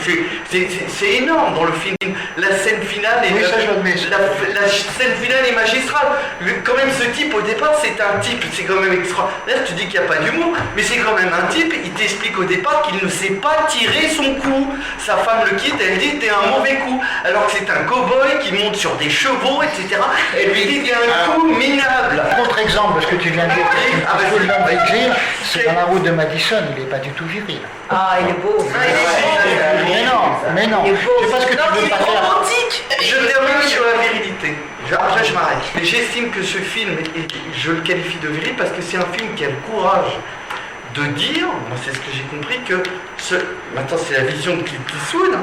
c'est énorme dans le film. La scène finale est, la scène finale est magistrale. Quand même, ce type au départ, c'est un type, c'est quand même extraordinaire. Tu dis qu'il n'y a pas d'humour, mais c'est quand même un type. Il t'explique au départ qu'il ne sait pas tirer son coup. Sa femme le quitte, elle dit t'es un mauvais coup. Alors que c'est un cow-boy qui monte sur des chevaux, etc. Elle lui dit t'es un coup minable. Contre-exemple, ce que tu viens de dire, c'est dans la route de Madison, il n'est pas du tout viril. Ah, il est beau. Mais non. Je sais pas ce que tu veux pas faire. Romantique. Je termine sur la virilité. Après, je m'arrête. Mais j'estime que ce film, je le qualifie de viril parce que c'est un film qui a le courage de dire, moi c'est ce que j'ai compris, que maintenant c'est la vision de Clint Eastwood,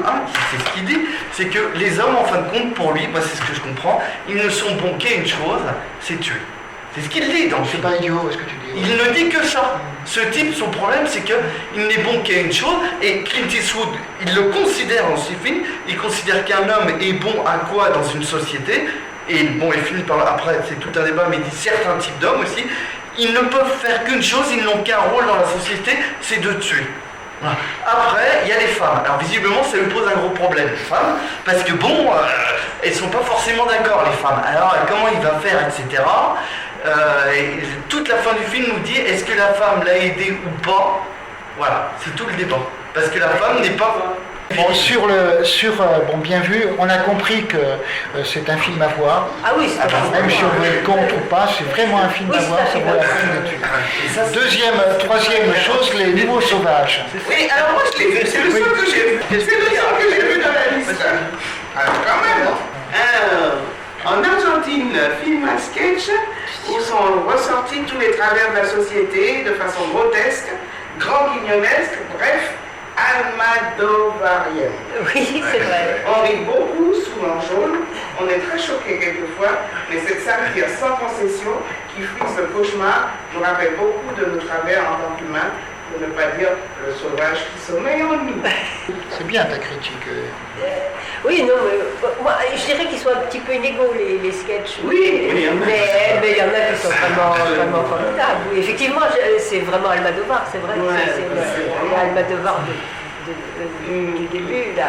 c'est ce qu'il dit, c'est que les hommes, en fin de compte, pour lui, moi c'est ce que je comprends, ils ne sont bons qu'à une chose, c'est tuer. C'est ce qu'il dit dans le film. C'est pas idiot, ce que tu dis. Il ne dit que ça. Ce type, son problème, c'est qu'il n'est bon qu'à une chose, et Clint Eastwood, il le considère dans ses films, il considère qu'un homme est bon à quoi dans une société, et bon, il finit par, après, c'est tout un débat, mais il dit certains types d'hommes aussi, ils ne peuvent faire qu'une chose, ils n'ont qu'un rôle dans la société, c'est de tuer. Après, il y a les femmes. Alors visiblement, ça lui pose un gros problème, les femmes, parce que bon, elles sont pas forcément d'accord, les femmes. Alors comment il va faire, etc. Et toute la fin du film nous dit, est-ce que la femme l'a aidé ou pas? Voilà, c'est tout le débat. Parce que la femme n'est pas... Bon, bien vu, on a compris que c'est un film à voir. Ah oui, c'est même si on veut être contre ou pas, c'est vraiment un film à voir, ça vaut la peine d'étudier. Troisième chose, les niveaux sauvages. Oui, alors moi je l'ai vu, c'est le seul que j'ai vu. C'est le seul que j'ai vu dans la liste. Alors quand même. En Argentine, film à sketch où sont ressortis tous les travers de la société de façon grotesque, grand guignonesque, bref. Almodovarien. Oui, c'est vrai. On rit beaucoup sous l'enjôle, on est très choqués quelquefois, mais cette satire sans concession qui frise le cauchemar nous rappelle beaucoup de nos travers en tant qu'humains, pour ne pas dire le sauvage qui sommeille en nous. C'est bien ta critique. Oui, non, mais moi, je dirais qu'ils sont un petit peu inégaux, les sketchs. Oui, mais il y en a qui sont vraiment formidables. Oui, effectivement, c'est vraiment Almodovar, c'est vrai. Ouais, c'est Almodovar du début, là.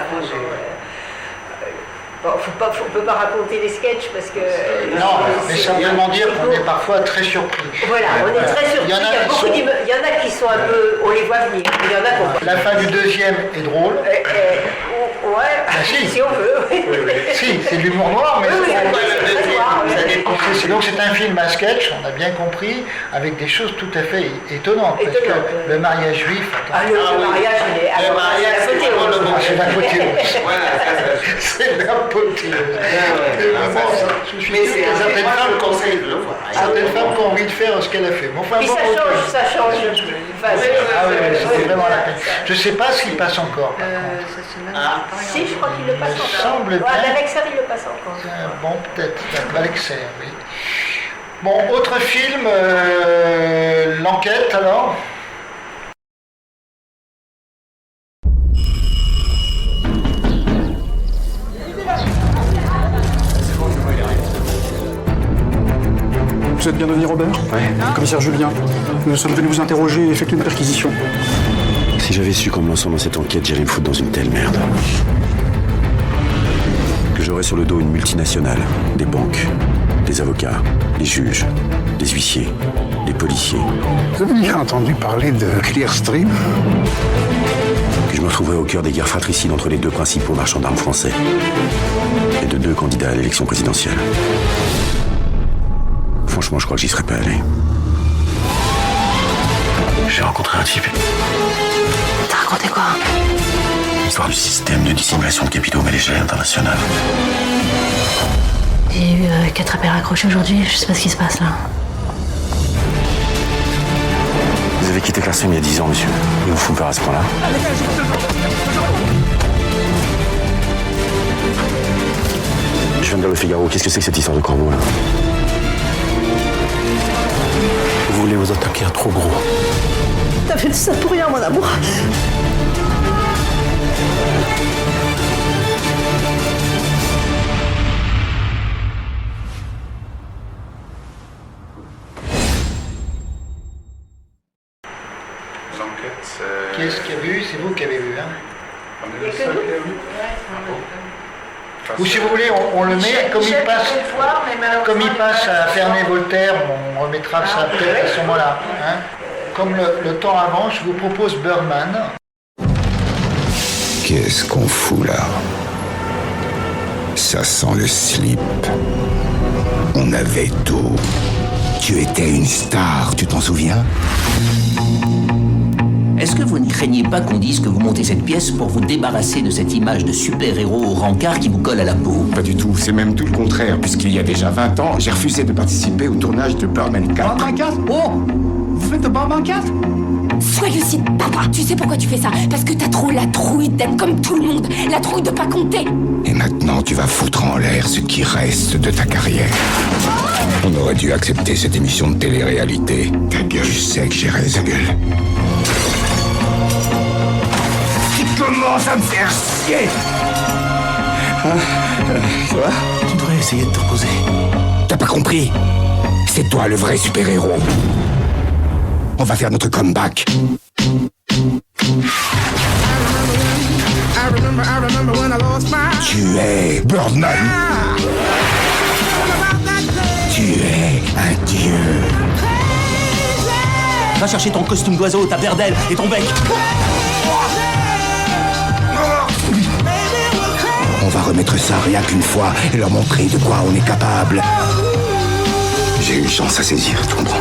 Bon, on ne peut pas raconter les sketchs parce que... Non, mais simplement dire qu'on est parfois très surpris. Voilà, on est très surpris. Il y en a qui sont un peu... On les voit venir. Il y en a qu'on... La fin du deuxième est drôle. Si on veut. Si, c'est de l'humour noir, mais... Donc c'est un film à sketch, on a bien compris, avec des choses tout à fait étonnantes. Parce que le mariage juif... Le mariage, il est... C'est l'apothéose. C'est l'apothéose. Mais c'est certaines femmes conseillent de le voir. Certaines femmes qui ont envie de faire ce qu'elle a fait. Puis ça change. C'était vraiment la peine. Je ne sais pas s'il passe encore. Si, je crois qu'il le passe encore. Semble bien. L'Alexer, il le passe encore. Bon, peut-être. L'Alexer, oui. Bon, autre film, L'Enquête, alors. Vous êtes bien devenu Robert? Oui. Commissaire Julien, nous sommes venus vous interroger et effectuer une perquisition. Si j'avais su qu'en me lançant dans cette enquête, j'allais me foutre dans une telle merde. Que j'aurais sur le dos une multinationale, des banques, des avocats, des juges, des huissiers, des policiers. Vous avez déjà entendu parler de Clearstream? Que je me retrouverais au cœur des guerres fratricides entre les deux principaux marchands d'armes français et de 2 candidats à l'élection présidentielle. Franchement, je crois que j'y serais pas allé. J'ai rencontré un type. racontez quoi? L'histoire du système de dissimulation de capitaux à l'échelle internationale. J'ai eu 4 appels raccrochés aujourd'hui, je sais pas ce qui se passe là. Vous avez quitté Clarkson il y a 10 ans, monsieur. Il vous fout peur à ce point-là. Je viens de lire Le Figaro. Qu'est-ce que c'est que cette histoire de corbeau, là? Vous voulez vous attaquer à trop gros. T'as fait tout ça pour rien, mon amour. L'enquête, Qui est-ce qui a vu? C'est vous qui avez vu, hein? On est le seul qui a vu. Ou si vous voulez, on le met, comme il passe à Ferney-Voltaire, on remettra ça peut-être à ce moment-là. Hein. Comme le temps avance, je vous propose Birdman. Qu'est-ce qu'on fout là? Ça sent le slip. On avait tout. Tu étais une star, tu t'en souviens? Est-ce que vous ne craignez pas qu'on dise que vous montez cette pièce pour vous débarrasser de cette image de super-héros au rencard qui vous colle à la peau? Pas du tout, c'est même tout le contraire, puisqu'il y a déjà 20 ans, j'ai refusé de participer au tournage de Birdman 4. Birdman 4? Oh! Vous faites de Birdman 4? Sois lucide, papa. Tu sais pourquoi tu fais ça? Parce que t'as trop la trouille d'être comme tout le monde. La trouille de pas compter. Et maintenant, tu vas foutre en l'air ce qui reste de ta carrière. On aurait dû accepter cette émission de télé-réalité. Ta gueule, je sais que j'ai raison. Ta gueule. Tu commences à me faire chier. Ça va? Tu devrais essayer de te reposer. T'as pas compris? C'est toi le vrai super-héros. On va faire notre comeback. Tu es Birdman. Tu es un dieu. Va chercher ton costume d'oiseau, ta berdelle et ton bec. On va remettre ça rien qu'une fois et leur montrer de quoi on est capable. J'ai une chance à saisir, tu comprends?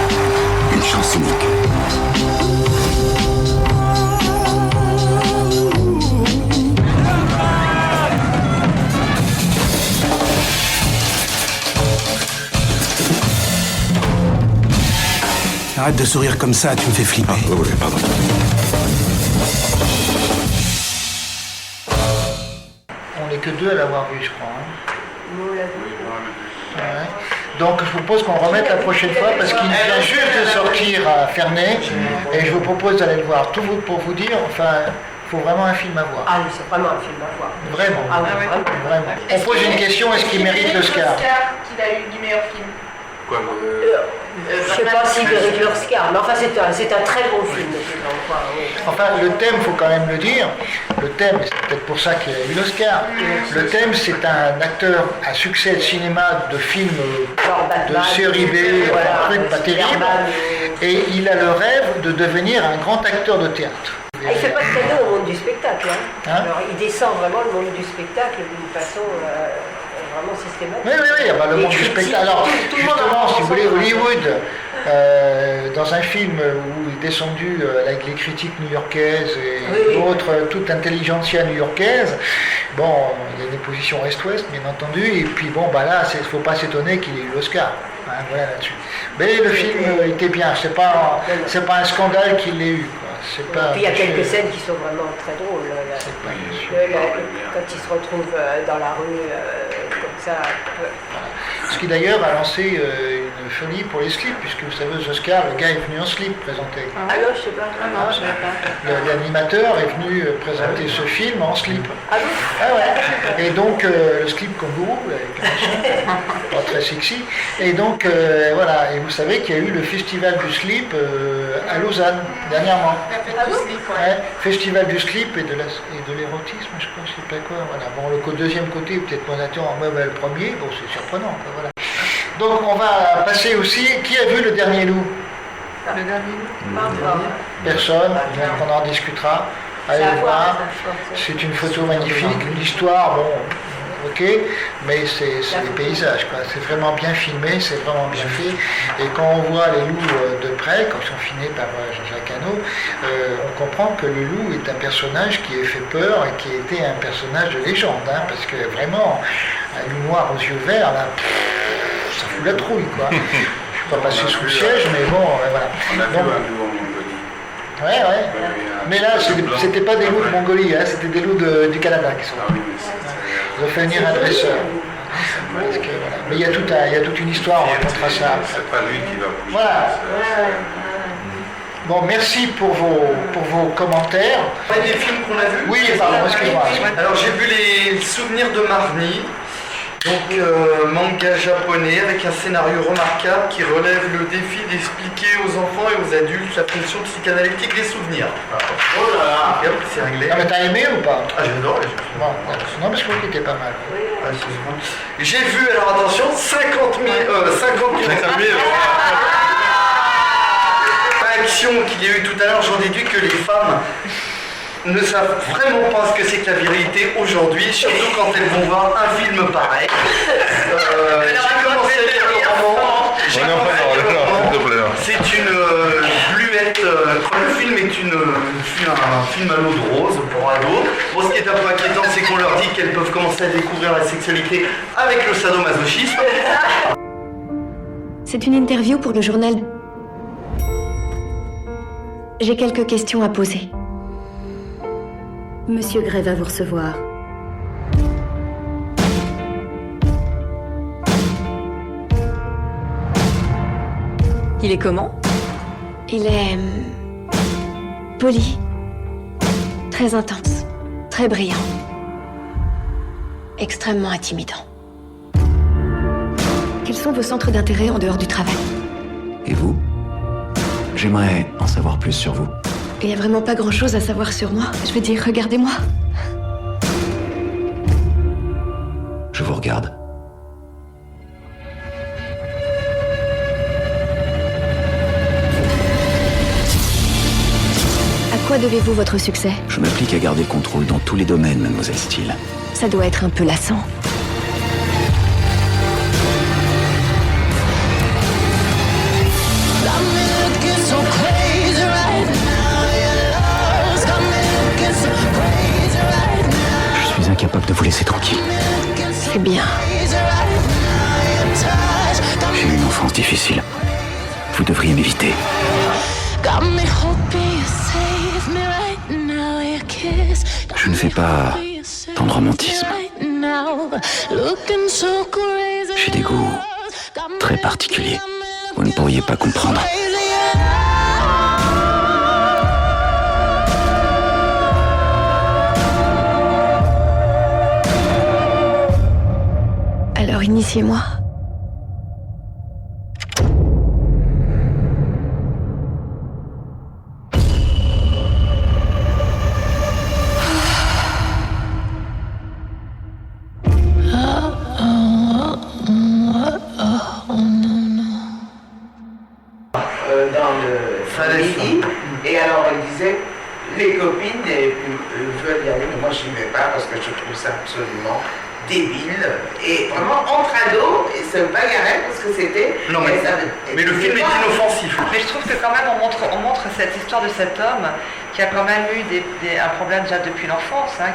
Une chance unique. Arrête de sourire comme ça, tu me fais flipper. Ah, oui, pardon. On n'est que 2 à l'avoir vu, je crois. Hein. Nous, on l'a vu. Ouais. Donc je vous propose qu'on remette la prochaine fois parce qu'il vient juste de sortir à Ferney et je vous propose d'aller le voir. Tout pour vous dire, enfin, il faut vraiment un film à voir. Ah oui, c'est vraiment un film à voir. Vraiment. Ah oui, Vraiment. On pose une question, est-ce qu'il mérite l'Oscar? Qu'il a eu du meilleur film. Quoi, je ne sais pas s'il mérite l'Oscar, mais enfin c'est un très bon film. Enfin, le thème, il faut quand même le dire, le thème, et c'est peut-être pour ça qu'il a eu l'Oscar, le thème c'est un acteur à succès de cinéma, de films, de série B, un truc pas terrible, et il a le rêve de devenir un grand acteur de théâtre. Il ne fait pas de cadeau au monde du spectacle. Hein. Alors, il descend vraiment le monde du spectacle d'une façon vraiment systématique. Oui, le monde du spectacle. Alors, justement, si vous voulez, Hollywood, dans un film où il est descendu avec les critiques new-yorkaises et autres, toute intelligentsia new-yorkaise, bon, il y a des positions est-ouest, bien entendu, et puis bon, bah là, il ne faut pas s'étonner qu'il ait eu l'Oscar. Hein, voilà là-dessus. Mais le film était bien, c'est pas un scandale qu'il l'ait eu. Puis il y a quelques scènes qui sont vraiment très drôles. Quand il se retrouve dans la rue comme ça. Ce qui d'ailleurs a lancé une folie pour les slips, puisque vous savez aux Oscars, le gars est venu en slip présenter. Ah non, je sais pas. Ah non, je sais pas. L'animateur est venu présenter ce film en slip. Ah oui? Ah ouais. Et donc le slip kangourou, avec un machin, pas très sexy. Et donc voilà, et vous savez qu'il y a eu le festival du slip à Lausanne dernièrement. Ouais, festival du slip et de l'érotisme, je crois, je sais pas quoi. Voilà. Bon, le deuxième côté, peut-être moins attirant, moi, le premier, bon, c'est surprenant. Quoi, voilà. Donc, on va passer aussi. Qui a vu Le Dernier Loup? Le Dernier Loup? Personne, on en discutera. Allez le voir. C'est une photo magnifique, une histoire, bon, ok, mais c'est des paysages, quoi. C'est vraiment bien filmé, c'est vraiment bien fait. Et quand on voit les loups de près, quand ils sont filmés par Jean-Jacques Hano, on comprend que le loup est un personnage qui a fait peur et qui était un personnage de légende, hein, parce que vraiment, un loup noir aux yeux verts, là, ça fout la trouille, quoi. Je ne suis pas passé sous le siège, mais bon, voilà. On a vu un loup en Mongolie. Ouais. Mais là, c'était pas des loups de Mongolie, hein, c'était des loups du Canada qui sont là. Ils ont fait venir un dresseur. Parce que, voilà. Mais il y a toute une histoire, on racontera ça. C'est pas lui qui va bouger. Voilà. Bon, merci pour vos commentaires. Des films qu'on a vus. Oui, pardon, excuse-moi. Alors j'ai vu les souvenirs de Marnie, donc manga japonais avec un scénario remarquable qui relève le défi d'expliquer aux enfants et aux adultes la fonction psychanalytique des souvenirs. Oh là là, c'est réglé. Ah mais t'as aimé ou pas? Ah j'ai adoré. Bon, non mais je crois qu'il était pas mal. J'ai vu, alors attention, 50 000 réactions qu'il y a eu tout à l'heure, j'en déduis que les femmes ne savent vraiment pas ce que c'est que la virilité aujourd'hui, surtout quand elles vont voir un film pareil. J'ai commencé à lire le roman. C'est une bluette. Le film est un film à l'eau de rose pour ados. Bon, ce qui est un peu inquiétant, c'est qu'on leur dit qu'elles peuvent commencer à découvrir la sexualité avec le sadomasochisme. C'est une interview pour le journal. J'ai quelques questions à poser. Monsieur Gray va vous recevoir. Il est comment? Il est poli, très intense, très brillant, extrêmement intimidant. Quels sont vos centres d'intérêt en dehors du travail? Et vous? J'aimerais en savoir plus sur vous. Il n'y a vraiment pas grand-chose à savoir sur moi. Je veux dire, regardez-moi. Je vous regarde. À quoi devez-vous votre succès? Je m'applique à garder le contrôle dans tous les domaines, mademoiselle Steele. Ça doit être un peu lassant. Je suis incapable de vous laisser tranquille. C'est bien. J'ai eu une enfance difficile. Vous devriez m'éviter. Je ne fais pas tant de romantisme. J'ai des goûts très particuliers. Vous ne pourriez pas comprendre. Alors initiez-moi. Dans le midi, et alors elle disait les copines veulent y aller, mais moi je n'y vais pas parce que je trouve ça absolument débile et vraiment entre ados et se bagarrer parce que c'était. Non mais le film est inoffensif. Mais je trouve que quand même on montre cette histoire de cet homme qui a quand même eu un problème déjà depuis l'enfance. Hein.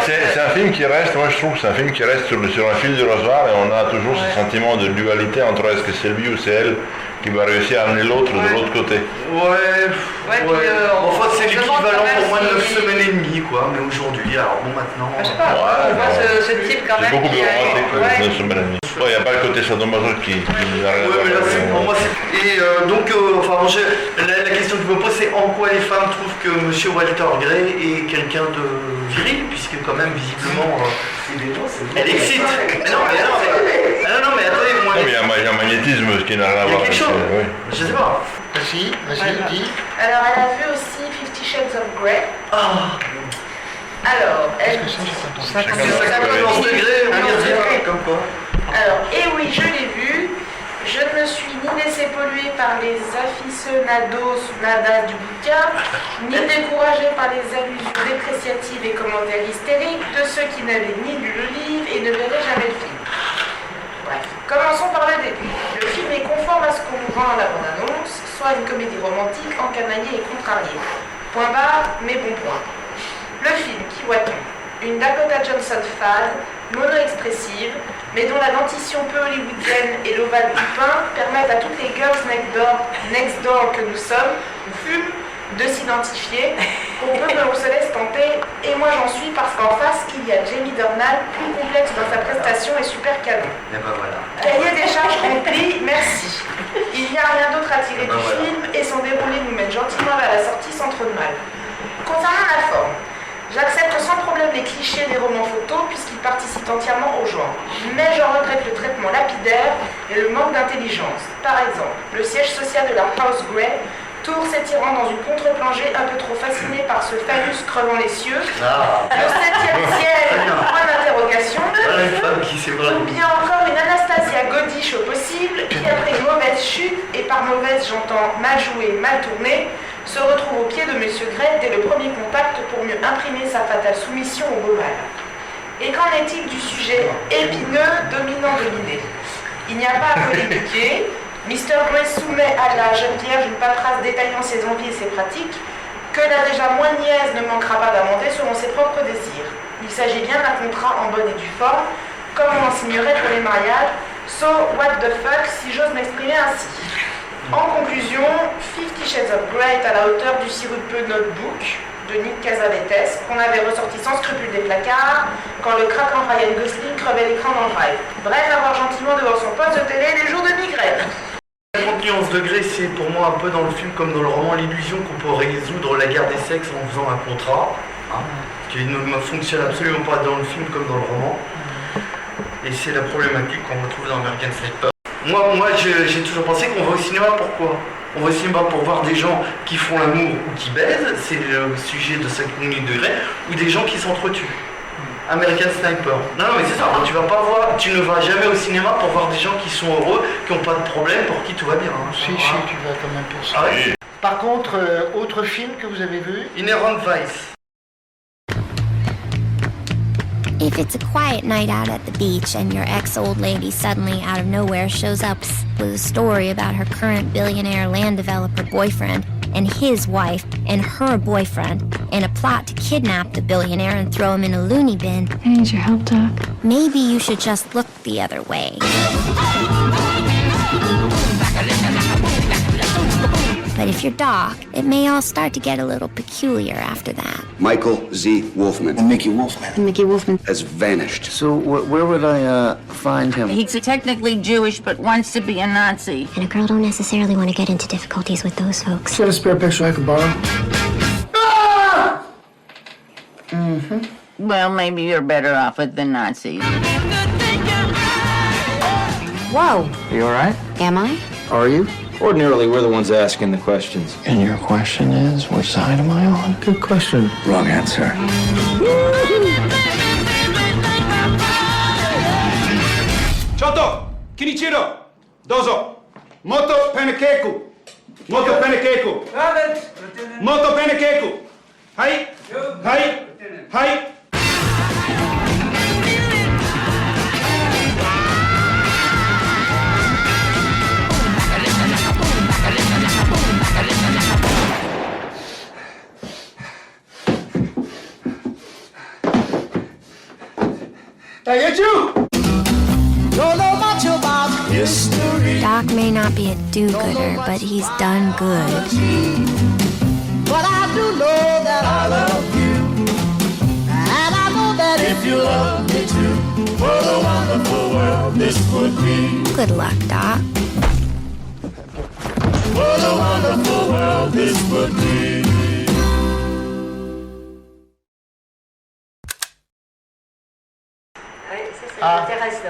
C'est un film qui reste, moi je trouve que c'est un film qui reste sur un fil de rasoir et on a toujours ce sentiment de dualité entre est-ce que c'est lui ou c'est elle qui va réussir à amener l'autre de l'autre côté. Enfin c'est l'équivalent pour moi de 9 semaines et demie quoi, mais aujourd'hui, alors bon maintenant. Je sais pas, on voit ce type quand même. C'est beaucoup plus romantique que 9 semaines et demie. Il n'y a pas le côté sadomaso qui nous arrive. Ouais, mais là c'est pour moi c'est. Et donc la question que je me pose c'est en quoi les femmes trouvent que M. Walter Gray est quelqu'un de viril, puisque quand même visiblement elle excite. Mais non, mais attendez, moi. Non, mais il y a un magnétisme qui n'a rien à voir avec ça. Oui. Je sais pas. Vas-y, dis. Alors elle a vu aussi 50 Shades of Grey. Alors, elle. 50 degrés, on va dire comme quoi. Alors, et oui, je l'ai vu. Je ne me suis ni laissé polluer par les aficionados nada du bouquin, ni découragé par les allusions dépréciatives et commentaires hystériques de ceux qui n'avaient ni lu le livre et ne verraient jamais le film. Bref, commençons par le début. Le film est conforme à ce qu'on nous vend dans la bande-annonce, soit une comédie romantique encanaillée et contrariée. Point barre, mais bon point. Le film, qui voit-on? Une Dakota Johnson fade, mono-expressive, mais dont la dentition peu hollywoodienne et l'ovale poupin permettent à toutes les girls next door que nous sommes, ou fumes, de s'identifier, au peu que l'on se laisse tenter, et moi j'en suis parce qu'en face, il y a Jamie Dornan, plus complexe dans sa prestation et super canon. Et ben voilà. Cahier des charges rempli, merci. Il n'y a rien d'autre à tirer du film, et son déroulé nous mène gentiment vers la sortie sans trop de mal. Concernant la forme, j'accepte sans problème les clichés des romans photos puisqu'ils participent entièrement au genre. Mais j'en regrette le traitement lapidaire et le manque d'intelligence. Par exemple, le siège social de la House Grey, tour s'étirant dans une contre-plongée un peu trop fascinée par ce phallus crevant les cieux. Le 7e ciel, point d'interrogation. Ou bien encore une Anastasia Godiche au possible qui, après une mauvaise chute, et par mauvaise j'entends mal jouée, mal tournée, se retrouve au pied de Monsieur Grey dès le premier contact pour mieux imprimer sa fatale soumission au beau mal. Et qu'en est-il du sujet épineux, dominant-dominé? Il n'y a pas à polémiquer. Mr. Grey soumet à la jeune vierge une paperasse détaillant ses envies et ses pratiques, que la déjà moins niaise ne manquera pas d'amender selon ses propres désirs. Il s'agit bien d'un contrat en bonne et due forme, comme on en signerait pour les mariages, so what the fuck si j'ose m'exprimer ainsi. En conclusion, 50 Shades of Grey est à la hauteur du sirupeux Notebook de Nick Cassavetes qu'on avait ressorti sans scrupule des placards quand le craquant Ryan Gosling crevait l'écran dans le drive. Bref, à voir gentiment devant son poste de télé les jours de migraine. 50 nuances degrés, c'est pour moi un peu dans le film comme dans le roman l'illusion qu'on peut résoudre la guerre des sexes en faisant un contrat, qui ne fonctionne absolument pas dans le film comme dans le roman. Et c'est la problématique qu'on retrouve dans American Sniper. Moi j'ai toujours pensé qu'on va au cinéma, pourquoi? On va au cinéma pour voir des gens qui font l'amour ou qui baisent, c'est le sujet de 50 degrés, ou des gens qui s'entretuent. American Sniper. Non, mais c'est ça, tu ne vas jamais au cinéma pour voir des gens qui sont heureux, qui n'ont pas de problème, pour qui tout va bien. Si, tu vas quand même pour ça. Ah ouais. Par contre, autre film que vous avez vu? Inherent Vice. If it's a quiet night out at the beach and your ex-old lady suddenly out of nowhere shows up with a story about her current billionaire land developer boyfriend and his wife and her boyfriend and a plot to kidnap the billionaire and throw him in a loony bin. I need your help, Doc. Maybe you should just look the other way. But if you're Doc, it may all start to get a little peculiar after that. Michael Z. Wolfman. And Mickey Wolfman. And Mickey Wolfman. Has vanished. So where would I find him? He's technically Jewish, but wants to be a Nazi. And a girl don't necessarily want to get into difficulties with those folks. You got a spare picture I could borrow? Ah! Mm-hmm. Well, maybe you're better off with the Nazis. Whoa. Are you all right? Am I? Are you? Ordinarily, we're the ones asking the questions. And your question is, which side am I on? Good question. Wrong answer. Shoto, Kinichiro, Dozo, Moto Panekeku, Moto Panekeku, Moto Panekeku. Hai, hai, hai. Hey, it's you! Don't know much about history. Doc may not be a do-gooder, but he's done good. But I do know that I love you. And I know that if you love me too, what a wonderful world this would be. Good luck, Doc. What a wonderful world this would be.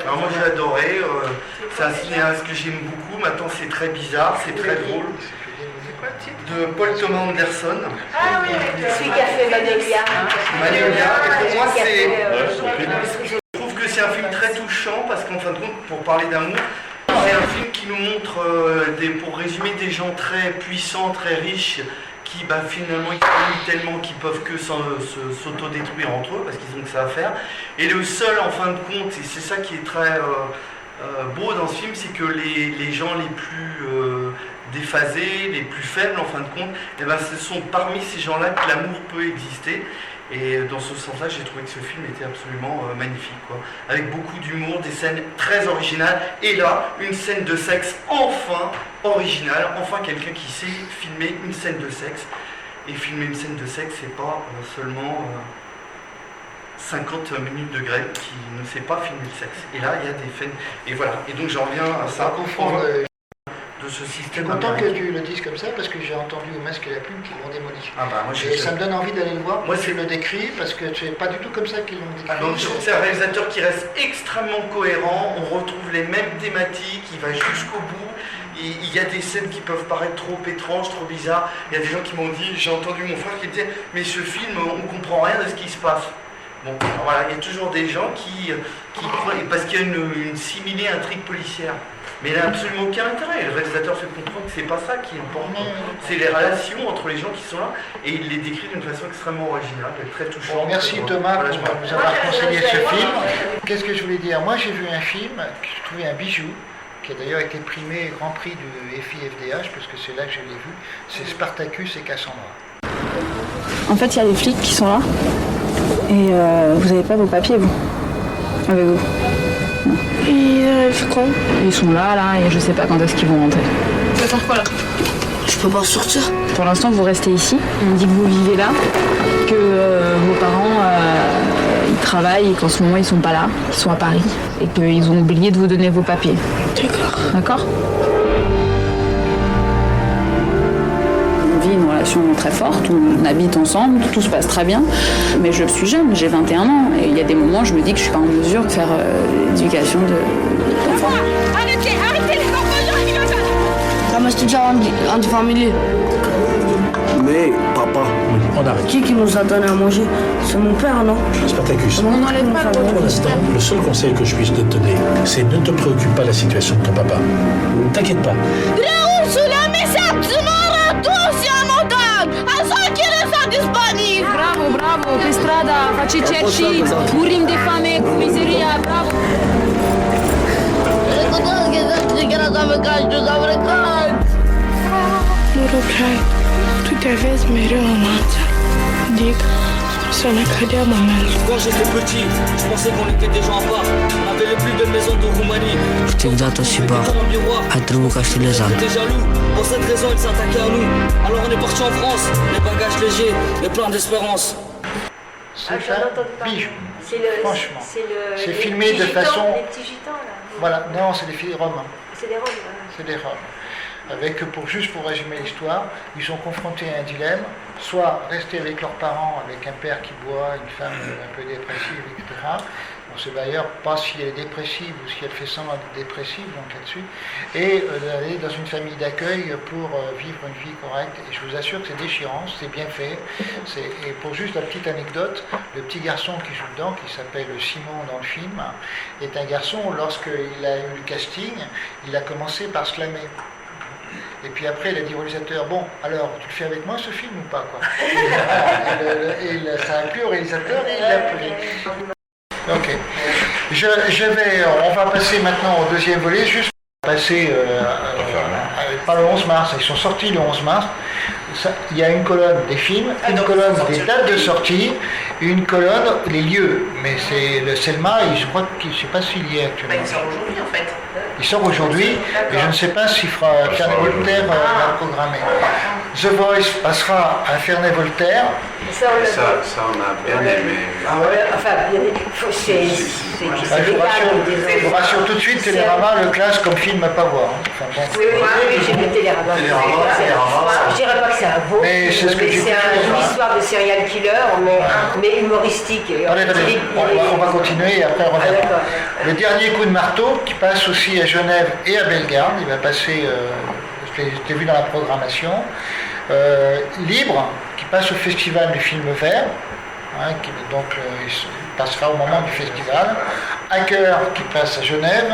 Alors moi j'ai adoré, c'est un cinéaste que j'aime beaucoup, maintenant c'est très bizarre, c'est très drôle. C'est quoi le titre? De Paul Thomas Anderson. Ah oui, celui qui a fait Magnolia. Magnolia, et pour moi c'est... Je trouve que c'est un film très touchant parce qu'en fin de compte, pour parler d'amour, C'est un film qui nous montre, pour résumer, des gens très puissants, très riches, qui finalement ils communiquent tellement qu'ils peuvent que s'autodétruire entre eux, parce qu'ils ont que ça à faire. Et le seul, en fin de compte, et c'est ça qui est très beau dans ce film, c'est que les gens les plus déphasés, les plus faibles, en fin de compte, ce sont parmi ces gens-là que l'amour peut exister. Et dans ce sens-là, j'ai trouvé que ce film était absolument magnifique, quoi. Avec beaucoup d'humour, des scènes très originales. Et là, une scène de sexe enfin originale. Enfin, quelqu'un qui sait filmer une scène de sexe. Et filmer une scène de sexe, c'est pas seulement 50 minutes de Greg qui ne sait pas filmer le sexe. Et là, il y a des scènes. Et voilà. Et donc, j'en reviens à ça. De ce système. Je suis content que tu le dises comme ça parce que j'ai entendu au Masque et la Plume qu'ils l'ont démoli. Et ça me donne envie d'aller le voir. Moi, tu le décris parce que c'est pas du tout comme ça qu'ils l'ont décrit. Donc, je trouve que c'est un réalisateur qui reste extrêmement cohérent. On retrouve les mêmes thématiques. Il va jusqu'au bout. Il y a des scènes qui peuvent paraître trop étranges, trop bizarres. Il y a des gens qui m'ont dit, j'ai entendu mon frère qui disait, mais ce film, on comprend rien de ce qui se passe. Bon, voilà, il y a toujours des gens qui croient, parce qu'il y a une similée intrigue policière. Mais il n'a absolument aucun intérêt. Le réalisateur fait comprendre que c'est pas ça qui est important. C'est les relations entre les gens qui sont là, et il les décrit d'une façon extrêmement originale, très touchante. Bon, merci Thomas pour nous avoir conseillé ce film. Qu'est-ce que je voulais dire? Moi, j'ai vu un film que je trouvais un bijou, qui a d'ailleurs été primé Grand Prix du FIFDH, parce que c'est là que je l'ai vu. C'est Spartacus et Cassandra. En fait, il y a des flics qui sont là. Et vous n'avez pas vos papiers, vous? Avec vous? Ils font quoi? Ils sont là, et je sais pas quand est-ce qu'ils vont rentrer. Tu vas faire quoi là? Je peux pas sortir. Pour l'instant, vous restez ici. On me dit que vous vivez là, que vos parents, ils travaillent et qu'en ce moment, ils sont pas là, qu'ils sont à Paris. Et qu'ils ont oublié de vous donner vos papiers. D'accord. D'accord? Une relation très forte, on habite ensemble, tout se passe très bien, mais je suis jeune, j'ai 21 ans, et il y a des moments où je me dis que je suis pas en mesure de faire l'éducation d'enfants. Arrêtez les enfants, ramasse déjà anti-familier. Mais, papa... On arrête. Qui nous a donné à manger? C'est mon père, non? Spartacus, On n'enlève pas pour l'instant, le seul conseil que je puisse te donner, c'est ne te préoccupe pas de la situation de ton papa. T'inquiète pas. Bravo, pe strada, face cerci, murim de fame, cu mizeria, bravo! Nu răbrai, tu te vezi mereu în fața. Dic, să ne cădea momentul. Quand j'étais petit, je pensais qu'on était des gens à part. On avait les plus belles maisons de Roumanie. Câteodată și ba, ai trebuit ca știlezant. J'étais jaloux, pour cette raison ils s'attaquaient à nous. Alors on est parti en France, les bagages légers, mais plein d'espérance. C'est un bijou. Franchement. C'est filmé de façon... Les petits gitans, là. Voilà, non, c'est des filles roms. C'est des Roms, là. C'est des roms. Avec, juste pour résumer l'histoire, ils sont confrontés à un dilemme, soit rester avec leurs parents, avec un père qui boit, une femme un peu dépressive, etc. On ne sait d'ailleurs pas si elle est dépressive ou si elle fait semblant d'être dépressive, donc là-dessus, et d'aller dans une famille d'accueil pour vivre une vie correcte. Et je vous assure que c'est déchirant, c'est bien fait. Et pour juste la petite anecdote, le petit garçon qui joue dedans, qui s'appelle Simon dans le film, est un garçon, lorsqu'il a eu le casting, il a commencé par slammer. Et puis après, il a dit au réalisateur, bon, alors, tu le fais avec moi ce film ou pas, quoi? Ça a plu au réalisateur et il l'a pris. Ok. On va passer maintenant au deuxième volet, juste passer, pas le 11 mars, ils sont sortis le 11 mars. Il y a une colonne des films, une colonne des dates de sortie, une colonne les lieux. Mais c'est le Selma, et je crois qu'il ne sait pas s'il y est actuellement. Il sort aujourd'hui en fait. Il sort aujourd'hui, mais je ne sais pas s'il fera Ferney-Voltaire va le programmer. The Voice passera à Ferney-Voltaire. Ça, on a bien aimé. Ah ouais, enfin, je vous rassure tout de suite, Télérama le classe comme film à pas voir. Enfin, bon. Oui, j'ai vu Télérama. Je dirais pas que c'est un beau, mais c'est une histoire de serial killer, mais humoristique. Attendez, on va continuer et après on reviendra. Le dernier coup de marteau qui passe aussi à Genève et à Bellegarde, il va passer, je l'ai vu dans la programmation. Libre, qui passe au festival du film vert, qui donc il passera au moment du festival. Hacker, qui passe à Genève.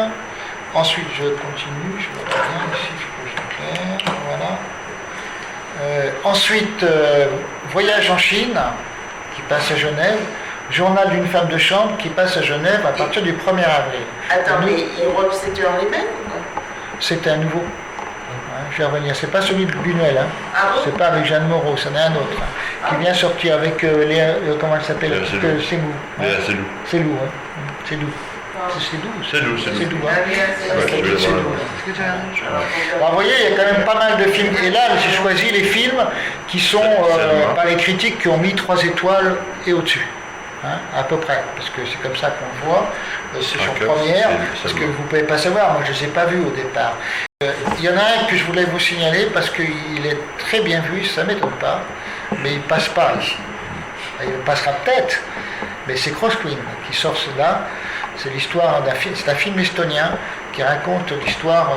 Ensuite, je continue, je vois bien ici, je peux voilà. Ensuite, Voyage en Chine, qui passe à Genève. Journal d'une femme de chambre, qui passe à Genève à partir du 1er avril. Attends, mais c'était en les mêmes ou pas? C'était un nouveau. Ouais, je vais revenir. C'est pas celui de Buñuel, hein. Ah bon? C'est pas avec Jeanne Moreau, c'en est un autre. Hein, qui vient sortir avec Léa, comment elle s'appelle? Seymour. Léa Seydoux. Seydoux, ouais. Seydoux. C'est Seydoux. Seydoux, alors, vous voyez, il y a quand même pas mal de films. Et là, j'ai choisi les films qui sont, par les critiques, qui ont mis 3 étoiles et au-dessus. Hein, à peu près, parce que c'est comme ça qu'on le voit. C'est sur première, parce que vous ne pouvez pas savoir, moi je ne les ai pas vus au départ. Il y en a un que je voulais vous signaler parce qu'il est très bien vu, ça ne m'étonne pas, mais il ne passe pas ici. Il passera peut-être, mais c'est Cross Queen qui sort cela. C'est l'histoire d'un film, c'est un film estonien qui raconte l'histoire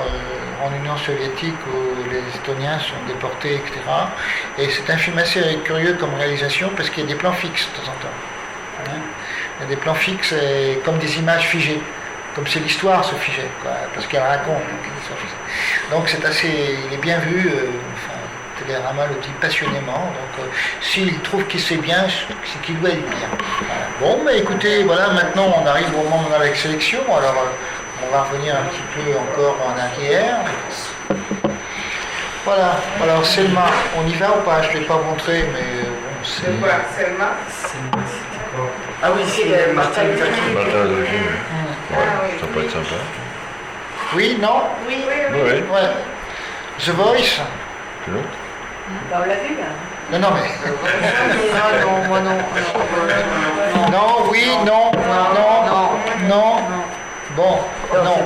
en Union soviétique où les Estoniens sont déportés, etc. Et c'est un film assez curieux comme réalisation parce qu'il y a des plans fixes de temps en temps. Il y a des plans fixes comme des images figées, comme si l'histoire se figeait, quoi, parce qu'elle raconte. Donc c'est assez, il est bien vu, Télérama le dit passionnément, donc s'il trouve qu'il sait bien, c'est qu'il doit être bien. Voilà. Bon, mais écoutez, voilà, maintenant on arrive au moment de la sélection, alors on va revenir un petit peu encore en arrière. Voilà, alors Selma, on y va ou pas? Je ne l'ai pas montré, mais bon, c'est... De quoi, Selma? Ah oui, c'est Martin Luther King. Martin Luther King. Ouais, ça peut être sympa. Oui, non? Oui. Ouais. The Voice. C'est l'autre? Bah, on l'a vu là. Non, mais... Non, moi non. Non, oui, non. Bon, non.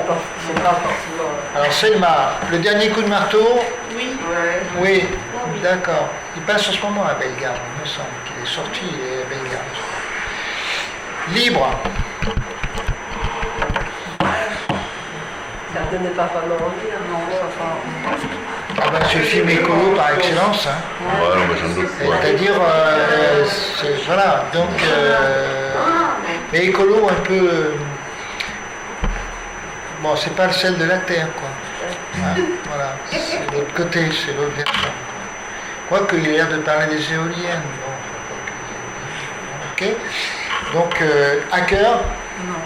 C'est pas forcément... Alors Selma, le dernier coup de marteau. Oui, d'accord. Il passe en ce moment à Bellegarde, il me semble qu'il est sorti, il est à Bellegarde. Libre. Ça ne donnait pas vraiment envie, non, Ah ben c'est le film écolo par excellence. Hein. Ouais, non, mais sans doute. C'est-à-dire, voilà, donc, mais écolo un peu... Bon, c'est pas le sel de la terre, quoi. Hein, voilà, c'est l'autre côté, c'est l'autre version. Quoique il a l'air de parler des éoliennes. Bon, ok. Donc, Hacker. Non.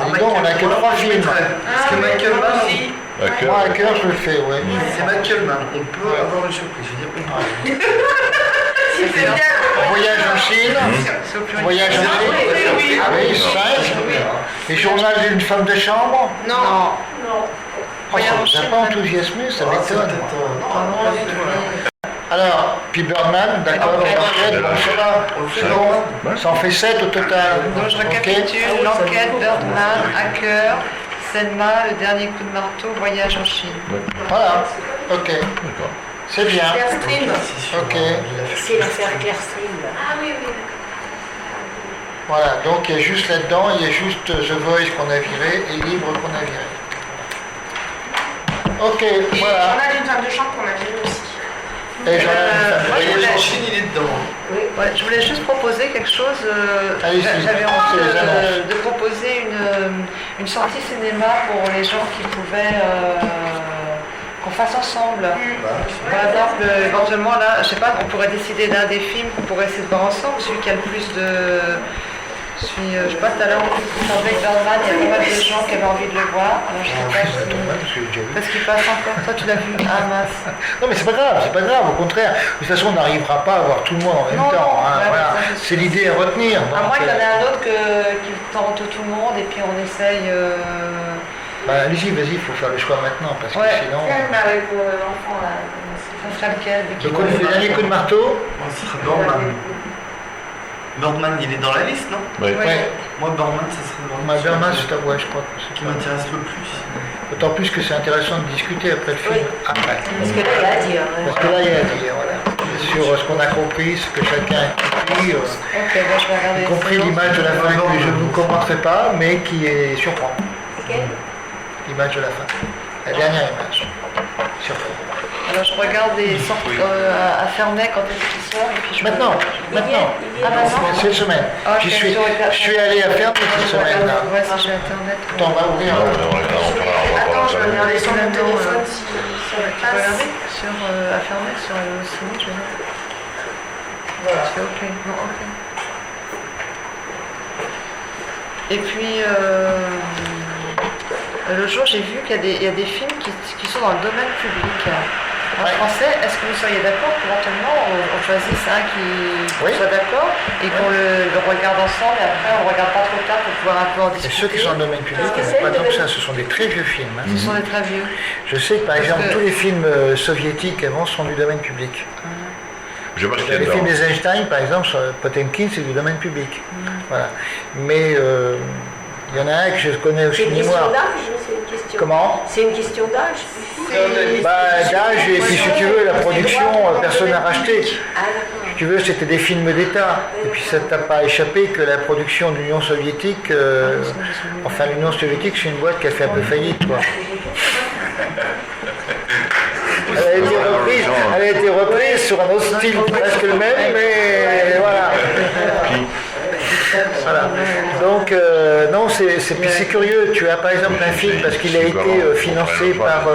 Et donc, on n'a que 3 films. Parce que Michael Mann. Moi, Hacker, je le fais, ouais. C'est Michael Mann. On peut avoir une surprise. Je veux dire, Voyage en Chine. Voyage en Chine. Oui, 5. Et Journal d'une femme de chambre. Non. Oh, ça ne pas enthousiasmé, ça m'étonne. Alors, puis Birdman, d'accord, l'enquête, bon, c'est bon, ça en fait 7 au total. Donc je récapitule, l'enquête, Birdman, Hacker, Selma, le dernier coup de marteau, Voyage en Chine. Voilà, ok. C'est bien. Claire Stream. Ok. C'est l'affaire Claire Stream. Ah oui. Voilà, donc il y a juste là-dedans, il y a juste The Voice qu'on a viré et Libre qu'on a viré. Ok, Et voilà. on a une femme de chambre qu'on a virée aussi. Et Voyage en Chine, il est dedans. Ouais, je voulais juste proposer quelque chose. J'avais envie de proposer une sortie cinéma pour les gens qui pouvaient qu'on fasse ensemble. Par exemple, éventuellement là, je sais pas, on pourrait décider d'un des films qu'on pourrait essayer de voir ensemble, celui qui a le plus de. Je sais pas, tout à l'heure, on parlait avec Birdman, il y a pas mal de gens qui avaient envie de le voir. Alors, je sais pas parce qu'il passe encore. Toi, tu l'as vu? Ah mince. Non, mais c'est pas grave, au contraire. De toute façon, on n'arrivera pas à voir tout le monde en même temps. Hein, voilà. C'est l'idée à retenir. À moins qu'il y en ait un autre qui tente tout le monde et puis on essaye. Bah, allez-y, vas-y, il faut faire le choix maintenant parce que sinon. Avec l'enfant là. Ça sera lequel? Le dernier coup de marteau. Ce sera Birdman. Birdman, il est dans la liste, non? Oui. Moi, Birdman, ça serait vraiment. Birdman, c'est ta voix, je crois. Ce qui m'intéresse le plus. D'autant plus que c'est intéressant de discuter après le film. Après. Parce que là, il y a à dire. Parce que là, il y a à dire, voilà. Sur ce qu'on a compris, ce que chacun a compris, y compris l'image de la fin que je ne vous commenterai pas, mais qui est surprenante. l'image de la fin. La dernière image. Surtout. Alors je regarde les sorties à Ferney quand est-ce qu'ils sont et puis je Maintenant. Ah maintenant. Cette semaine. Ok, Je suis allé à Ferney cette semaine là. Ouais, si j'ai internet. Attends, on va ouvrir. Attends, je vais regarder sur mon téléphone si ça Tu peux regarder sur à Ferney sur le ciné, je vais voir. Voilà. C'est ok. Non, ok. Et puis l'autre jour j'ai vu qu'il y a des films qui sont dans le domaine public. En français, est-ce que vous seriez d'accord qu'éventuellement on choisisse un qui soit d'accord et qu'on le regarde ensemble et après on ne regarde pas trop tard pour pouvoir un peu en discuter? Et ceux qui sont dans le domaine public, pas tant que ça, ce sont des très vieux films. Ce sont des très vieux. Je sais que par exemple tous les films soviétiques avant sont du domaine public. Les films des Einstein, par exemple, Potemkin, c'est du domaine public. Voilà. Mais il y en a un que je connais aussi de mémoire. C'est une question. Comment? C'est une question d'âge. D'âge, et puis si tu veux, la production, personne n'a racheté. Si tu veux, c'était des films d'État. Et puis ça ne t'a pas échappé que la production de l'Union soviétique, enfin l'Union soviétique, c'est une boîte qui a fait un peu faillite, quoi. Elle a été reprise sur un autre style, presque le même, mais voilà. Voilà. Donc, non, c'est curieux. Tu as par exemple un film, parce qu'il a été financé par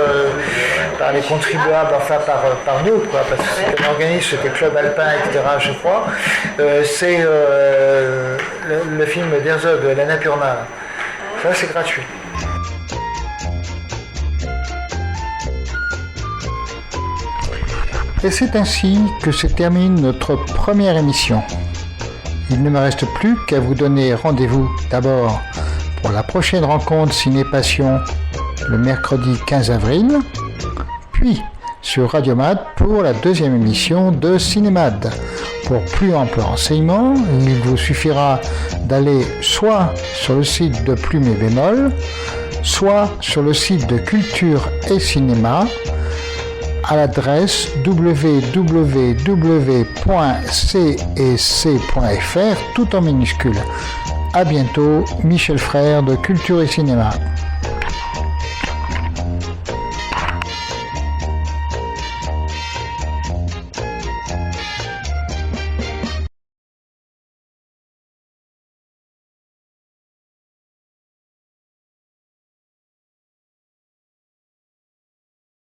les contribuables, enfin par nous, quoi, parce que c'est un organisme, c'était Club Alpin, etc., je crois. C'est le film d'Herzog, l'Annapurna. Ça, c'est gratuit. Et c'est ainsi que se termine notre première émission. Il ne me reste plus qu'à vous donner rendez-vous d'abord pour la prochaine rencontre Ciné-Passion le mercredi 15 avril, puis sur Radiomad pour la deuxième émission de Cinémad. Pour plus ample renseignement, il vous suffira d'aller soit sur le site de Plume et Bémol, soit sur le site de Culture et Cinéma, à l'adresse www.cec.fr, tout en minuscule. À bientôt, Michel Frère de Culture et Cinéma.